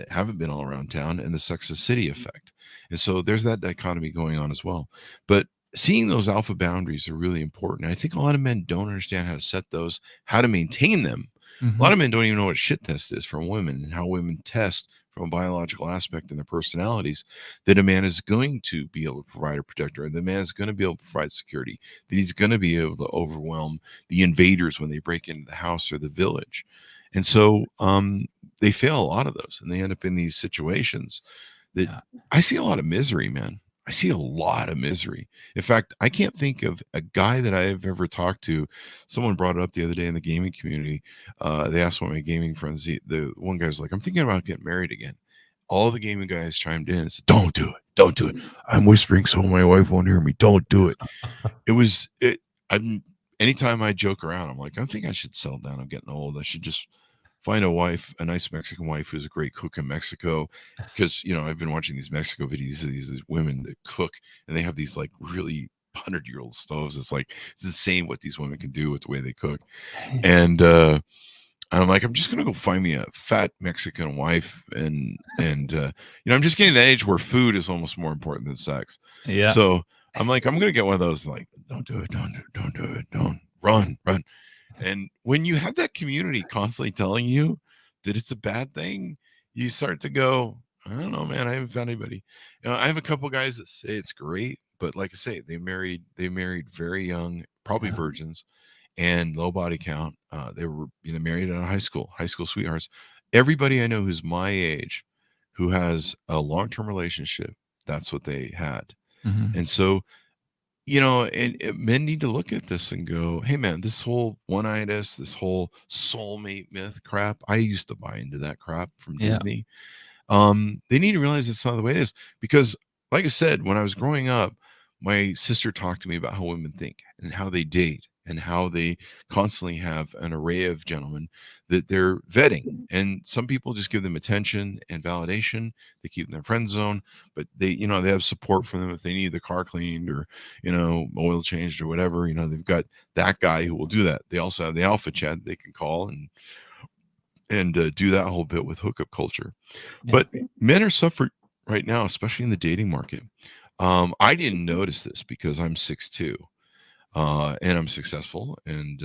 haven't been all around town, and the Sex and the City effect. And so there's that dichotomy going on as well. But seeing those alpha boundaries are really important. I think a lot of men don't understand how to set those, how to maintain them. A lot of men don't even know what shit test is from women and how women test from a biological aspect in their personalities, that a man is going to be able to provide a protector, and the man is going to be able to provide security, that he's going to be able to overwhelm the invaders when they break into the house or the village. And so they fail a lot of those, and they end up in these situations that I see a lot of misery, man. I see a lot of misery. In fact, I can't think of a guy that I've ever talked to. Someone brought it up the other day in the gaming community. They asked one of my gaming friends. The one guy was like, "I'm thinking about getting married again." All the gaming guys chimed in and said, "Don't do it. Don't do it. I'm whispering so my wife won't hear me. Don't do it." I'm anytime I joke around, I'm like, I think I should settle down. I'm getting old. I should just find a wife, a nice Mexican wife who's a great cook in Mexico. Because, I've been watching these Mexico videos of these women that cook, and they have these like really 100-year-old stoves. It's insane what these women can do with the way they cook. And I'm like, I'm just gonna go find me a fat Mexican wife, and I'm just getting to the age where food is almost more important than sex. Yeah. So I'm like, I'm gonna get one of those. Like, don't do it, don't do it, don't do it, don't run. And when you have that community constantly telling you that it's a bad thing, you start to go, I don't know, man. I haven't found anybody. I have a couple guys that say it's great, but like I say, they married very young, probably virgins, and low body count. They were married out of high school sweethearts. Everybody I know who's my age, who has a long-term relationship, that's what they had. And so, and men need to look at this and go, hey, man, this whole one-itis, this whole soulmate myth crap, I used to buy into that crap from Disney. They need to realize that's not the way it is. Because, like I said, when I was growing up, my sister talked to me about how women think and how they date and how they constantly have an array of gentlemen that they're vetting. And some people just give them attention and validation. They keep them in their friend zone, but they have support for them if they need the car cleaned or, oil changed or whatever. They've got that guy who will do that. They also have the alpha chat they can call and do that whole bit with hookup culture. But men are suffering right now, especially in the dating market. I didn't notice this because I'm 6'2", and I'm successful, and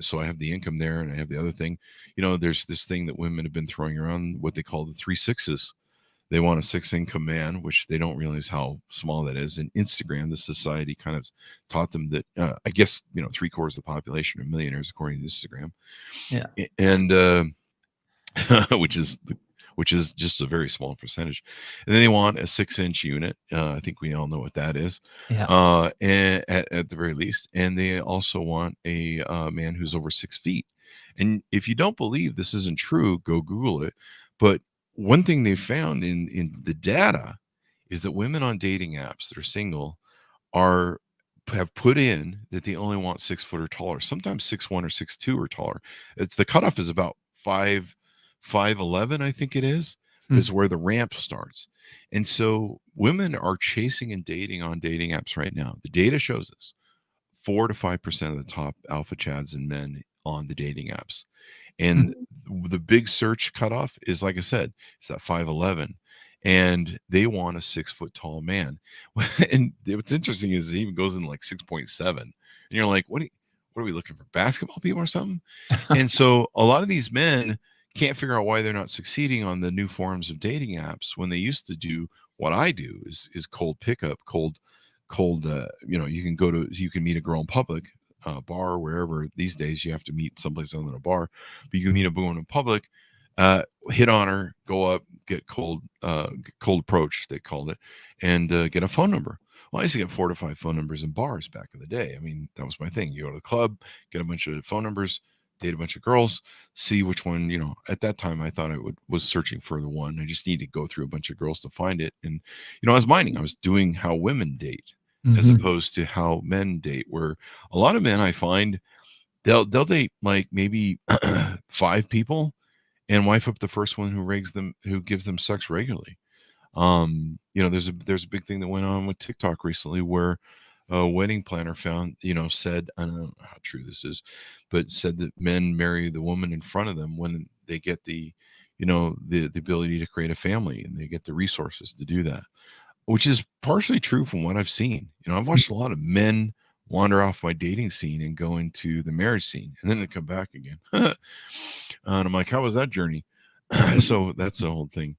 so I have the income there, and I have the other thing. There's this thing that women have been throwing around, what they call the 3 6s. They want a 6-income man, which they don't realize how small that is. And Instagram, the society kind of taught them that, I guess, 3/4 of the population are millionaires according to Instagram. Yeah. And which is just a very small percentage. And then they want a 6-inch unit. I think we all know what that is. And at the very least. And they also want a man who's over 6 feet. And if you don't believe this isn't true, go Google it. But one thing they found in the data is that women on dating apps that are single have put in that they only want 6 foot or taller, sometimes 6'1" or 6'2" or taller. It's the cutoff is about 5'11", I think it is where the ramp starts. And so women are chasing and dating on dating apps right now. The data shows us 4 to 5% of the top alpha chads and men on the dating apps. And the big search cutoff is, like I said, it's that 5'11", and they want a 6 foot tall man. And what's interesting is it even goes in like 6.7, and you're like, what are we looking for, basketball people or something? And so a lot of these men can't figure out why they're not succeeding on the new forms of dating apps when they used to do what I do is cold pickup, cold, you can meet a girl in public, bar or wherever. These days you have to meet someplace other than a bar, but you can meet a woman in public, hit on her, go up, get cold approach, they called it, and get a phone number. Well, I used to get 4 to 5 phone numbers in bars back in the day. I mean, that was my thing. You go to the club, get a bunch of phone numbers, date a bunch of girls, see which one, at that time I thought I was searching for the one. I just need to go through a bunch of girls to find it. And, I was mining. I was doing how women date as opposed to how men date, where a lot of men I find they'll date like maybe 5 people and wife up the first one who gives them sex regularly. There's a big thing that went on with TikTok recently where a wedding planner said, I don't know how true this is, but said that men marry the woman in front of them when they get the ability to create a family and they get the resources to do that. which is partially true from what I've seen. I've watched a lot of men wander off my dating scene and go into the marriage scene, and then they come back again. And I'm like, how was that journey? So that's the whole thing.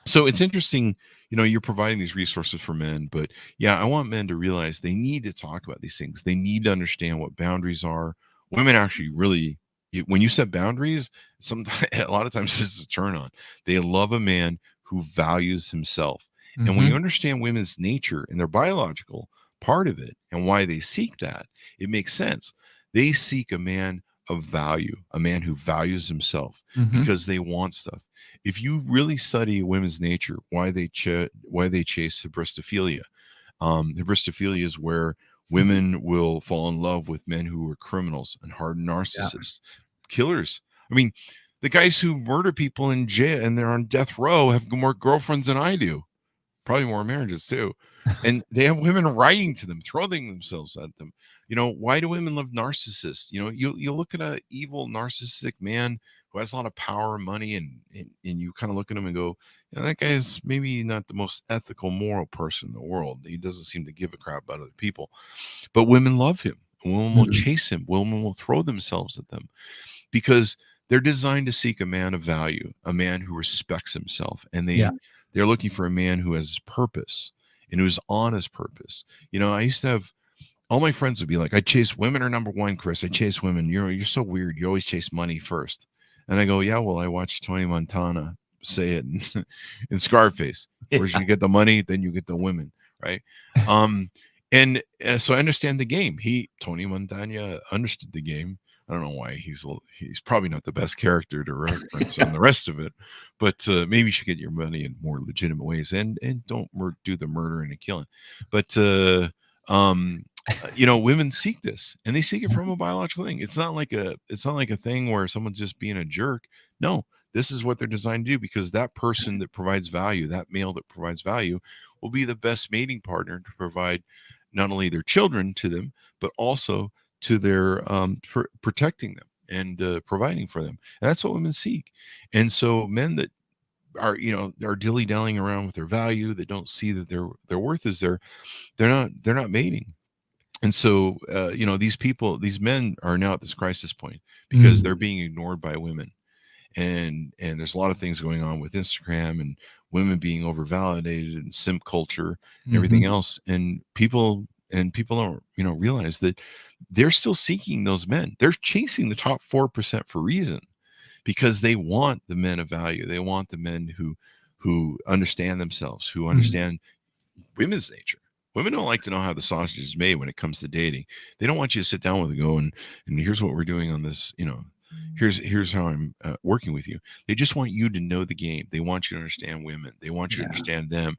So it's interesting, you're providing these resources for men, but yeah, I want men to realize they need to talk about these things. They need to understand what boundaries are. Women actually really, when you set boundaries, sometimes a lot of times it's a turn on. They love a man who values himself. And when you understand women's nature and their biological part of it and why they seek that, it makes sense. They seek a man of value, a man who values himself because they want stuff. If you really study women's nature, why they chase hybristophilia. Hybristophilia is where women will fall in love with men who are criminals and hardened narcissists, killers. I mean, the guys who murder people in jail and they're on death row have more girlfriends than I do. Probably more marriages too. And they have women writing to them, throwing themselves at them. Why do women love narcissists? You look at an evil narcissistic man who has a lot of power and money, and you kind of look at him and go, that guy is maybe not the most ethical, moral person in the world. He doesn't seem to give a crap about other people. But women love him. Women will chase him. Women will throw themselves at them because they're designed to seek a man of value, a man who respects himself. And they're looking for a man who has purpose and who's on his purpose. I used to have all my friends would be like, I chase women are number one, Chris. I chase women. You're so weird. You always chase money first. And I go, yeah, well, I watched Tony Montana say it in Scarface. Where you get the money, then you get the women, right? And so I understand the game. Tony Montana understood the game. I don't know why he's probably not the best character to reference on the rest of it, but maybe you should get your money in more legitimate ways and don't do the murder and the killing. But women seek this, and they seek it from a biological thing. It's not like a thing where someone's just being a jerk. No, this is what they're designed to do, because that person that provides value, that male that provides value, will be the best mating partner to provide not only their children to them, but also to their protecting them and providing for them. And that's what women seek. And so men that are dilly-dallying around with their value, that don't see that their worth is there, they're not mating. And so these men are now at this crisis point because they're being ignored by women. And there's a lot of things going on with Instagram and women being overvalidated and simp culture and everything else. And people don't realize that they're still seeking those men. They're chasing the top 4% for a reason, because they want the men of value. They want the men who understand themselves, who understand women's nature. Women don't like to know how the sausage is made when it comes to dating. They don't want you to sit down with and go and here's what we're doing on this, here's how I'm working with you. They just want you to know the game. They want you to understand women. They want you to understand them,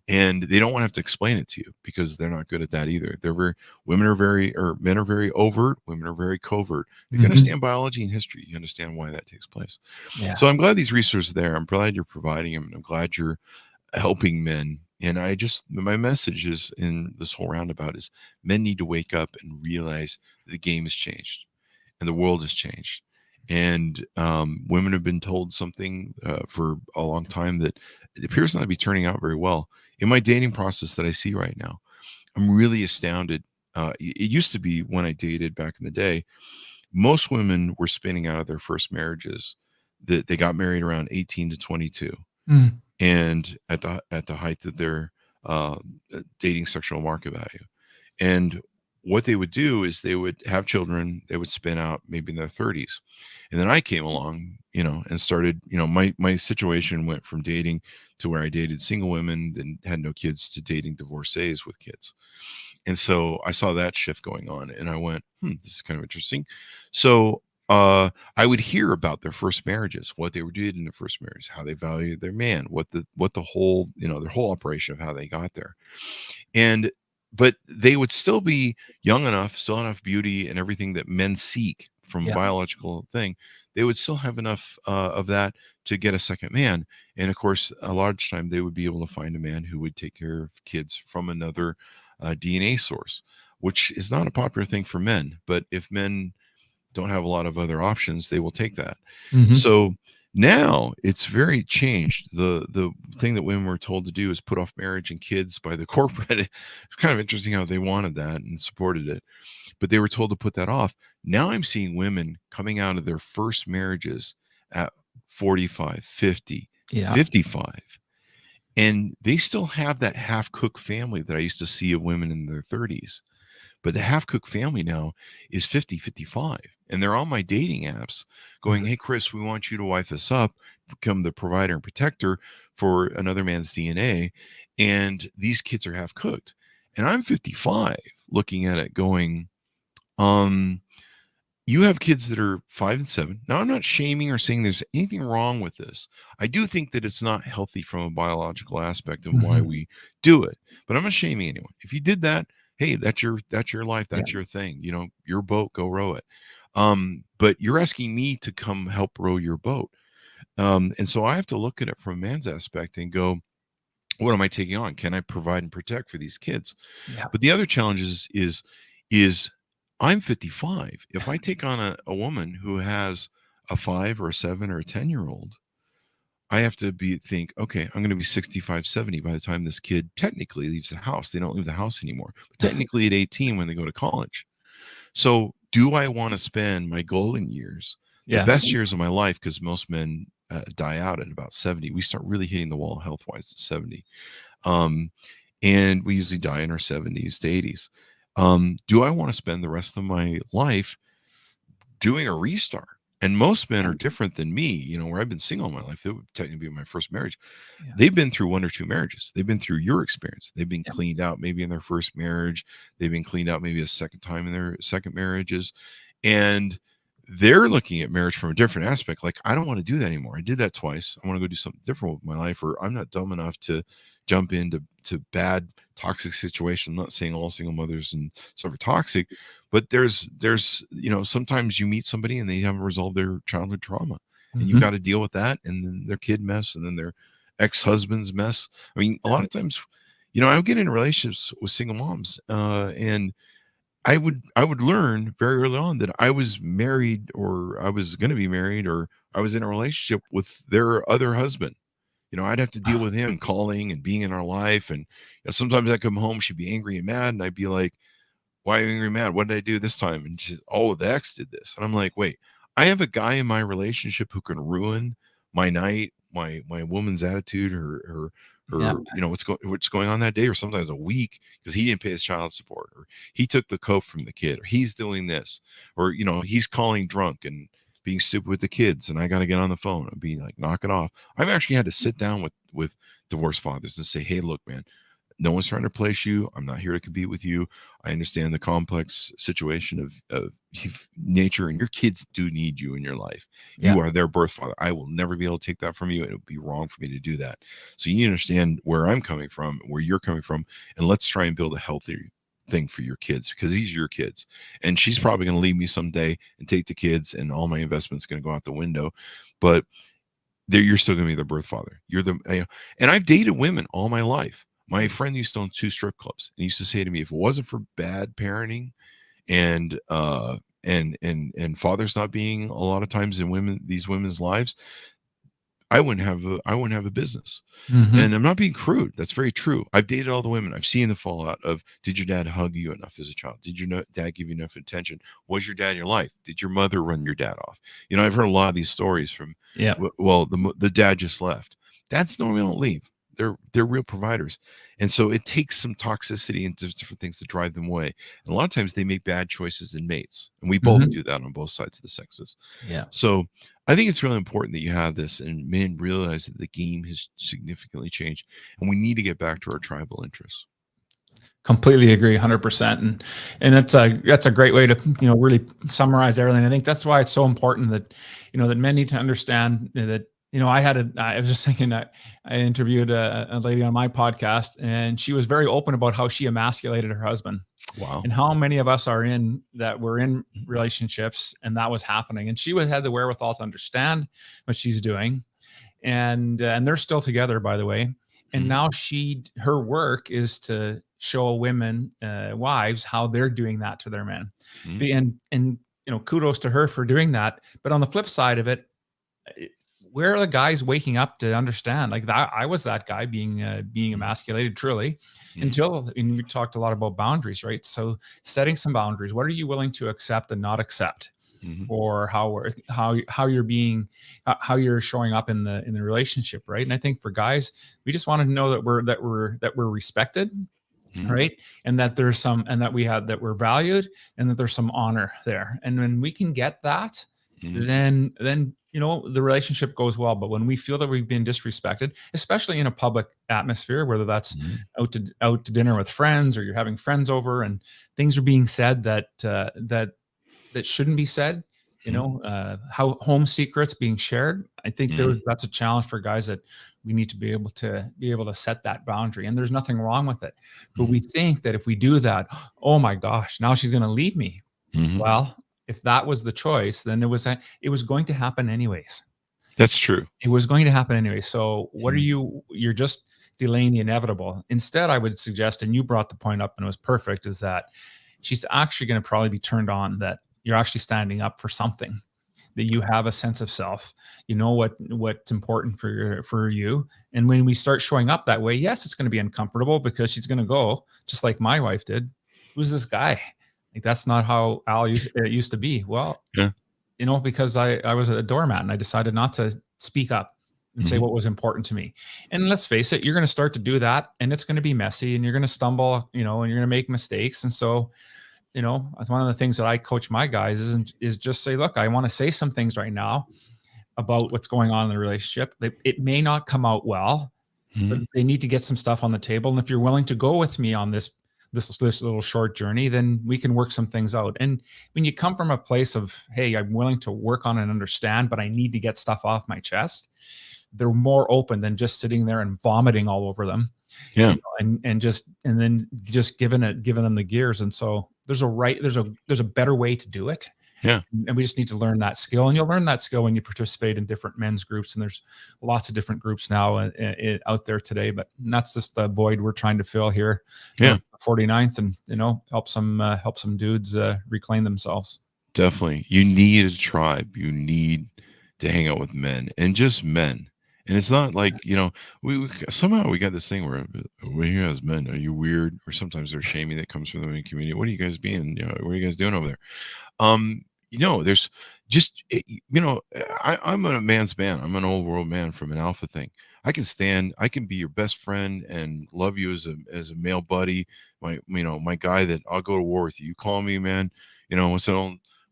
and they don't want to have to explain it to you, because they're not good at that either. Men are very overt. Women are very covert. If you understand biology and history, you understand why that takes place. Yeah. So I'm glad these resources are there. I'm glad you're providing them. And I'm glad you're helping men. And my message is in this whole roundabout is men need to wake up and realize that the game has changed and the world has changed. And women have been told something for a long time that it appears not to be turning out very well. In my dating process that I see right now, I'm really astounded. It used to be, when I dated back in the day, most women were spinning out of their first marriages that they got married around 18 to 22. And at the height of their dating sexual market value. And what they would do is they would have children, they would spin out maybe in their 30s. And then I came along, and started, my situation went from dating to where I dated single women and had no kids to dating divorcees with kids. And so I saw that shift going on, and I went, this is kind of interesting. So I would hear about their first marriages, what they were doing in their first marriage, how they valued their man, what the whole, their whole operation of how they got there. But they would still be young enough, still enough beauty and everything that men seek from a biological thing. They would still have enough of that to get a second man. And of course, a large time they would be able to find a man who would take care of kids from another DNA source, which is not a popular thing for men. But if men don't have a lot of other options, they will take that. So Now it's very changed. The thing that women were told to do is put off marriage and kids by the corporate. It's kind of interesting how they wanted that and supported it, but they were told to put that off. Now I'm seeing women coming out of their first marriages at 45, 50, 55. And they still have that half-cooked family that I used to see of women in their 30s. But the half-cooked family now is 50, 55. And they're on my dating apps going, hey, Chris, we want you to wife us up, become the provider and protector for another man's DNA. And these kids are half-cooked. And I'm 55 looking at it going, you have kids that are 5 and 7. Now, I'm not shaming or saying there's anything wrong with this. I do think that it's not healthy from a biological aspect of why we do it, but I'm not shaming anyone. If you did that, hey, that's your life. That's your thing. You know, your boat, go row it. But you're asking me to come help row your boat. And so I have to look at it from a man's aspect and go, what am I taking on? Can I provide and protect for these kids? Yeah. But the other challenge is I'm 55. If I take on a woman who has a 5 or a 7 or a 10-year-old, I have to think, okay, I'm going to be 65, 70 by the time this kid technically leaves the house. They don't leave the house anymore, but technically at 18 when they go to college. So do I want to spend my golden years, the best years of my life, because most men die out at about 70. We start really hitting the wall health-wise at 70. And we usually die in our 70s to 80s. Do I want to spend the rest of my life doing a restart? And most men are different than me, you know, where I've been single all my life. That would technically be my first marriage. They've been through 1 or 2 marriages. They've been through your experience. They've been cleaned out maybe in their first marriage. They've been cleaned out maybe a second time in their second marriages. And they're looking at marriage from a different aspect. Like, I don't want to do that anymore. I did that twice. I want to go do something different with my life, or I'm not dumb enough to jump into bad, toxic situation. I'm not saying all single mothers and stuff are toxic, but there's, you know, sometimes you meet somebody and they haven't resolved their childhood trauma, and you've got to deal with that, and then their kid mess, and then their ex-husband's mess. I mean, a lot of times, you know, I would get in relationships with single moms, and I would learn very early on that I was married, or I was going to be married, or I was in a relationship with their other husband. You know, I'd have to deal with him calling and being in our life. And you know, sometimes I'd come home, she'd be angry and mad. And I'd be like, why are you angry and mad? What did I do this time? And she's, oh, the ex did this. And I'm like, wait, I have a guy in my relationship who can ruin my night, my woman's attitude, or you know, what's going on that day, or sometimes a week, because he didn't pay his child support, or he took the coke from the kid, or he's doing this, or, you know, he's calling drunk and being stupid with the kids, and I got to get on the phone and be like, knock it off. I've actually had to sit down with divorced fathers and say, hey, look, man, no one's trying to replace you. I'm not here to compete with you. I understand the complex situation of nature, and your kids do need you in your life. You are their birth father. I will never be able to take that from you. It would be wrong for me to do that. So you need to understand where I'm coming from, where you're coming from, and let's try and build a healthy thing for your kids, because these are your kids. And she's probably going to leave me someday and take the kids, and all my investments going to go out the window. But you're still going to be their birth father. You're the, you know, and I've dated women all my life. My friend used to own 2 strip clubs, and he used to say to me, if it wasn't for bad parenting and fathers not being a lot of times in these women's lives, I wouldn't have a business. And I'm not being crude. That's very true. I've dated all the women. I've seen the fallout of, did your dad hug you enough as a child? Did your dad give you enough attention? Was your dad in your life? Did your mother run your dad off? You know, I've heard a lot of these stories from, well, the dad just left. Dads normally don't leave. They're real providers. And so it takes some toxicity and different things to drive them away. And a lot of times they make bad choices in mates. And we both do that on both sides of the sexes. Yeah. So I think it's really important that you have this, and men realize that the game has significantly changed, and we need to get back to our tribal interests. Completely agree, 100%, and that's a great way to, you know, really summarize everything. I think that's why it's so important that, you know, that men need to understand that, you know, I was just thinking that I interviewed a lady on my podcast, and she was very open about how she emasculated her husband. Wow. And how many of us were in relationships and that was happening. And she had the wherewithal to understand what she's doing. And they're still together, by the way. And now her work is to show women, wives, how they're doing that to their men. And, you know, kudos to her for doing that. But on the flip side of it, where are the guys waking up to understand? Like that, I was that guy being emasculated truly, until, and we talked a lot about boundaries, right? So setting some boundaries. What are you willing to accept and not accept for how you're showing up in the relationship, right? And I think for guys, we just want to know that we're respected, right? And that there's some, and that we're valued, and that there's some honor there. And when we can get that, then the relationship goes well. But when we feel that we've been disrespected, especially in a public atmosphere, whether that's out to dinner with friends, or you're having friends over and things are being said that shouldn't be said, how home secrets being shared, I think that's a challenge for guys, that we need to be able to set that boundary. And there's nothing wrong with it. But we think that if we do that, oh my gosh, now she's going to leave me. Well, if that was the choice, then it was going to happen anyways. That's true. It was going to happen anyway. So what you're just delaying the inevitable. Instead, I would suggest, and you brought the point up and it was perfect, is that she's actually going to probably be turned on that you're actually standing up for something, that you have a sense of self, what's important for you. And when we start showing up that way, yes, it's going to be uncomfortable, because she's going to go, just like my wife did, who's this guy? Like, that's not how it used to be. Well, because I was a doormat, and I decided not to speak up and say what was important to me. And let's face it, you're going to start to do that, and it's going to be messy, and you're going to stumble, and you're going to make mistakes. And so, that's one of the things that I coach my guys is just say, look, I want to say some things right now about what's going on in the relationship. It may not come out well, but they need to get some stuff on the table. And if you're willing to go with me on this little short journey, then we can work some things out. And when you come from a place of, hey, I'm willing to work on and understand, but I need to get stuff off my chest, they're more open than just sitting there and vomiting all over them. And then just giving them the gears. And so there's a better way to do it. Yeah. And we just need to learn that skill. And you'll learn that skill when you participate in different men's groups. And there's lots of different groups now out there today, but that's just the void we're trying to fill here. 49th, and, help some dudes reclaim themselves. Definitely. You need a tribe. You need to hang out with men, and just men. And it's not like, we somehow we got this thing where we're here as men. Are you weird? Or sometimes there's shaming that comes from the women community. What are you guys being? What are you guys doing over there? There's just, I'm a man's man. I'm an old world man from an alpha thing. I can be your best friend and love you as a male buddy. My guy that I'll go to war with you. You call me, man.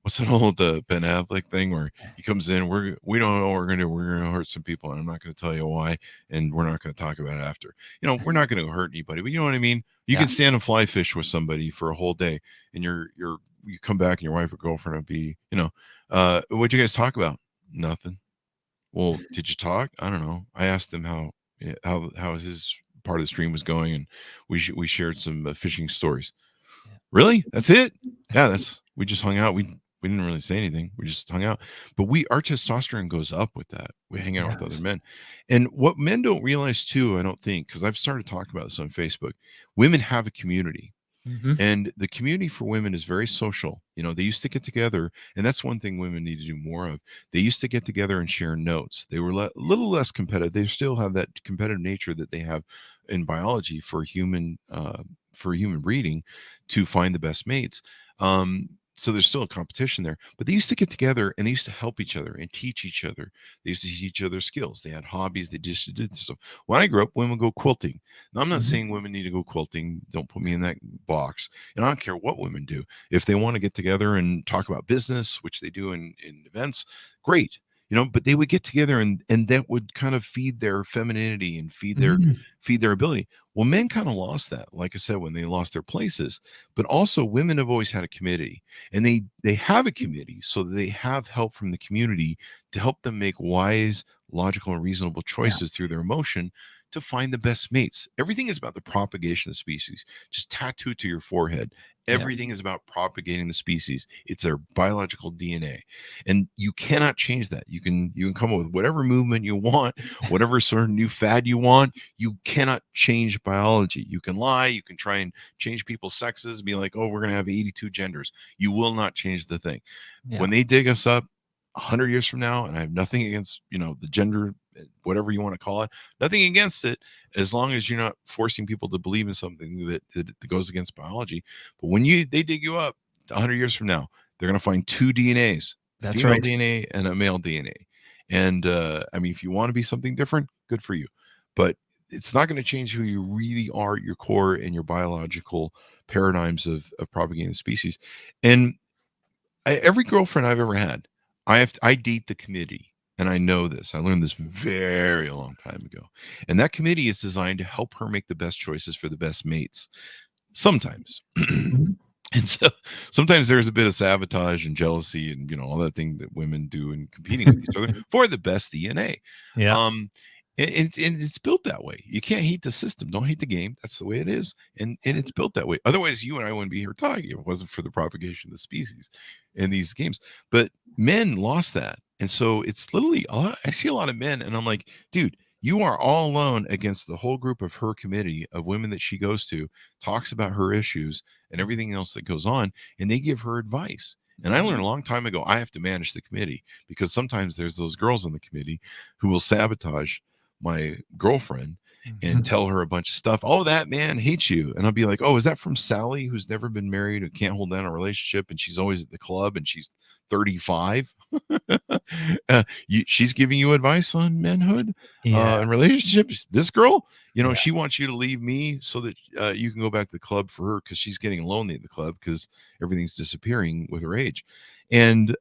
What's that old Ben Affleck thing where he comes in? We don't know what we're gonna do. We're gonna hurt some people, and I'm not gonna tell you why, and we're not gonna talk about it after. We're not gonna hurt anybody, but you know what I mean. You can stand and fly fish with somebody for a whole day, and you come back, and your wife or girlfriend will be, what'd you guys talk about? Nothing. Well, did you talk? I don't know. I asked him how his part of the stream was going, and we shared some fishing stories. Really? That's it? Yeah, we just hung out. We didn't really say anything. We just hung out. But our testosterone goes up with that. We hang out with other men. And what men don't realize too, I don't think, because I've started talking about this on Facebook, women have a community. And the community for women is very social. They used to get together, and that's one thing women need to do more of. They used to get together and share notes. They were a little less competitive. They still have that competitive nature that they have in biology for human breeding to find the best mates. So there's still a competition there, but they used to get together and they used to help each other and teach each other. They used to teach each other skills. They had hobbies. They just did stuff. When I grew up, women go quilting. Now, I'm not saying women need to go quilting. Don't put me in that box. And I don't care what women do. If they want to get together and talk about business, which they do in events, great. But they would get together and that would kind of feed their femininity and feed their ability. Well, men kind of lost that, like I said, when they lost their places. But also, women have always had a committee, and they have a committee, so they have help from the community to help them make wise, logical, and reasonable choices through their emotion to find the best mates. Everything is about the propagation of the species. Just tattoo to your forehead. Everything is about propagating the species. It's our biological DNA, and you cannot change that. You can come up with whatever movement you want, whatever sort of new fad you want. You cannot change biology. You can lie. You can try and change people's sexes. Be like, oh, we're gonna have 82 genders. You will not change the thing. When they dig us up, 100 years from now, and I have nothing against, the gender, whatever you want to call it, nothing against it, as long as you're not forcing people to believe in something that goes against biology. But when they dig you up 100 years from now, they're going to find two DNAs, That's female right. DNA and a male DNA. And I mean, if you want to be something different, good for you. But it's not going to change who you really are at your core and your biological paradigms of propagating the species. And every girlfriend I've ever had, I date the committee, and I know this. I learned this very long time ago. And that committee is designed to help her make the best choices for the best mates. Sometimes. Mhm. And so sometimes there's a bit of sabotage and jealousy and all that thing that women do in competing with each other for the best DNA. Yeah. And it's built that way. You can't hate the system. Don't hate the game. That's the way it is. And it's built that way. Otherwise, you and I wouldn't be here talking if it wasn't for the propagation of the species in these games. But men lost that. And so it's literally, I see a lot of men, and I'm like, dude, you are all alone against the whole group of her committee of women that she goes to, talks about her issues and everything else that goes on, and they give her advice. And I learned a long time ago, I have to manage the committee, because sometimes there's those girls on the committee who will sabotage my girlfriend and tell her a bunch of stuff. Oh, that man hates you. And I'll be like, oh, is that from Sally, who's never been married, who can't hold down a relationship, and she's always at the club, and she's 35? She's giving you advice on manhood and relationships. This girl, she wants you to leave me so that you can go back to the club for her, because she's getting lonely at the club because everything's disappearing with her age. And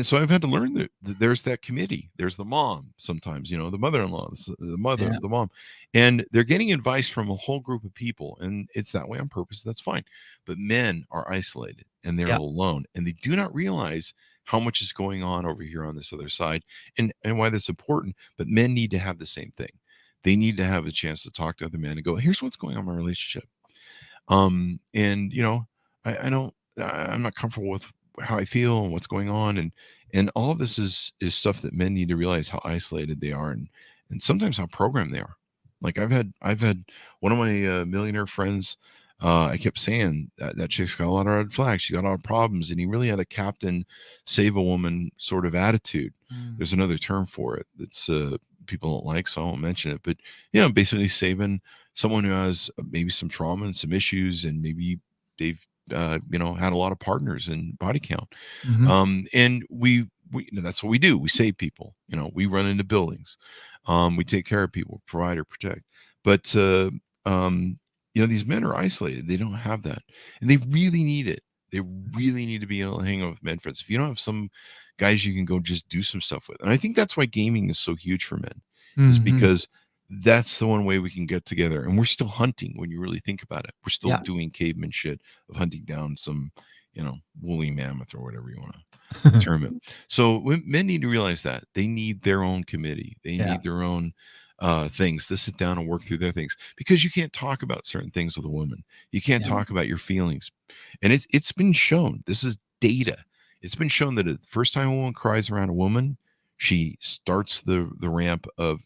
so I've had to learn that there's that committee. There's the mom sometimes, the mother-in-law, the mother, the mom, and they're getting advice from a whole group of people. And it's that way on purpose. That's fine. But men are isolated and they're alone, and they do not realize how much is going on over here on this other side, and why that's important. But men need to have the same thing. They need to have a chance to talk to other men and go, here's what's going on in my relationship. And I don't, I'm not comfortable with how I feel and what's going on, and all of this is stuff that men need to realize how isolated they are, and sometimes how programmed they are. Like I've had one of my millionaire friends. I kept saying that chick's got a lot of red flags. She got a lot of problems, and he really had a captain save a woman sort of attitude. There's another term for it that's people don't like, so I won't mention it. But basically saving someone who has maybe some trauma and some issues, and maybe they've had a lot of partners and body count. And we that's what we do. We save people. We run into buildings. We take care of people, provide or protect. But these men are isolated. They don't have that, and they really need it. They really need to be able to hang out with men friends. If you don't have some guys you can go just do some stuff with, and I think that's why gaming is so huge for men, is because that's the one way we can get together. And we're still hunting when you really think about it. We're still doing caveman shit of hunting down some, woolly mammoth or whatever you want to term it. So men need to realize that they need their own committee. They need their own things to sit down and work through their things, because you can't talk about certain things with a woman. You can't talk about your feelings. And it's been shown. This is data. It's been shown that the first time a woman cries around a woman, she starts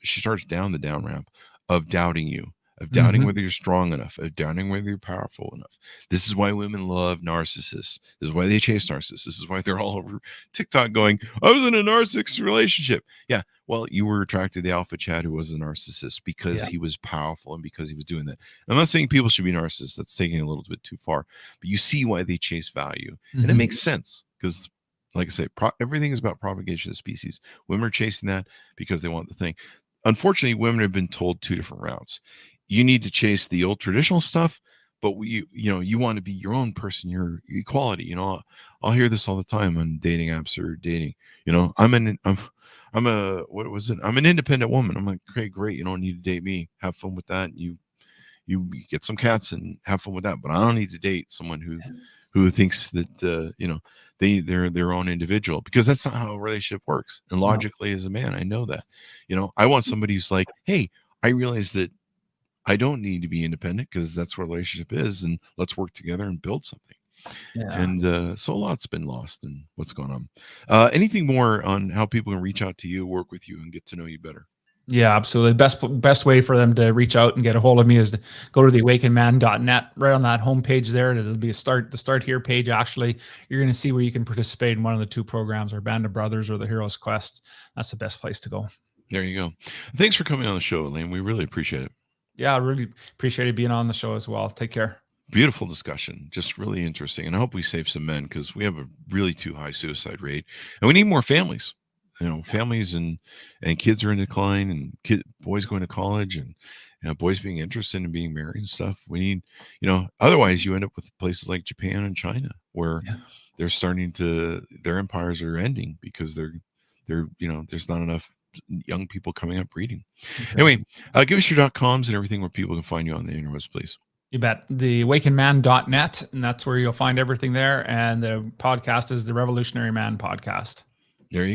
she starts down the down ramp of doubting you, of doubting whether you're strong enough, of doubting whether you're powerful enough. This is why women love narcissists. This is why they chase narcissists. This is why they're all over TikTok going, I was in a narcissist relationship. Yeah, well, you were attracted to the alpha Chad who was a narcissist because he was powerful and because he was doing that. I'm not saying people should be narcissists. That's taking it a little bit too far. But you see why they chase value. And it makes sense, because like I say, everything is about propagation of species. Women are chasing that because they want the thing. Unfortunately, women have been told two different routes. You need to chase the old traditional stuff, but you want to be your own person, your equality. I'll hear this all the time on dating apps or dating. I'm an independent woman. I'm like, okay, great. You don't need to date me. Have fun with that. You get some cats and have fun with that. But I don't need to date someone who thinks that they're their own individual, because that's not how a relationship works. And logically, as a man, I know that. I want somebody who's like, hey, I realize that I don't need to be independent, because that's what a relationship is, and let's work together and build something. And so a lot's been lost in what's going on. Anything more on how people can reach out to you, work with you, and get to know you better? Yeah, absolutely. Best way for them to reach out and get a hold of me is to go to the awakenedman.net. Right on that homepage there, it'll be the start here page. Actually, you're going to see where you can participate in one of the two programs, our Band of Brothers or the Hero's Quest. That's the best place to go. There you go. Thanks for coming on the show, Alain. We really appreciate it. Yeah, I really appreciate being on the show as well. Take care. Beautiful discussion, just really interesting. And I hope we save some men, because we have a really too high suicide rate, and we need more families. Families and kids are in decline, and boys going to college, and boys being interested in being married and stuff. We need, otherwise you end up with places like Japan and China, where they're starting to, their empires are ending because they're there's not enough young people coming up reading. Exactly. Anyway, give us your .coms and everything where people can find you on the interwebs, please. You bet. The awakenedman.net, and that's where you'll find everything there. And the podcast is the Revolutionary Man Podcast. There you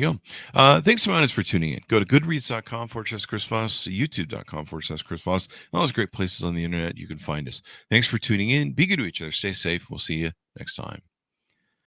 go. Thanks so much for tuning in. Go to goodreads.com/Chris Voss, youtube.com/Chris Voss, all those great places on the internet you can find us. Thanks for tuning in. Be good to each other. Stay safe. We'll see you next time.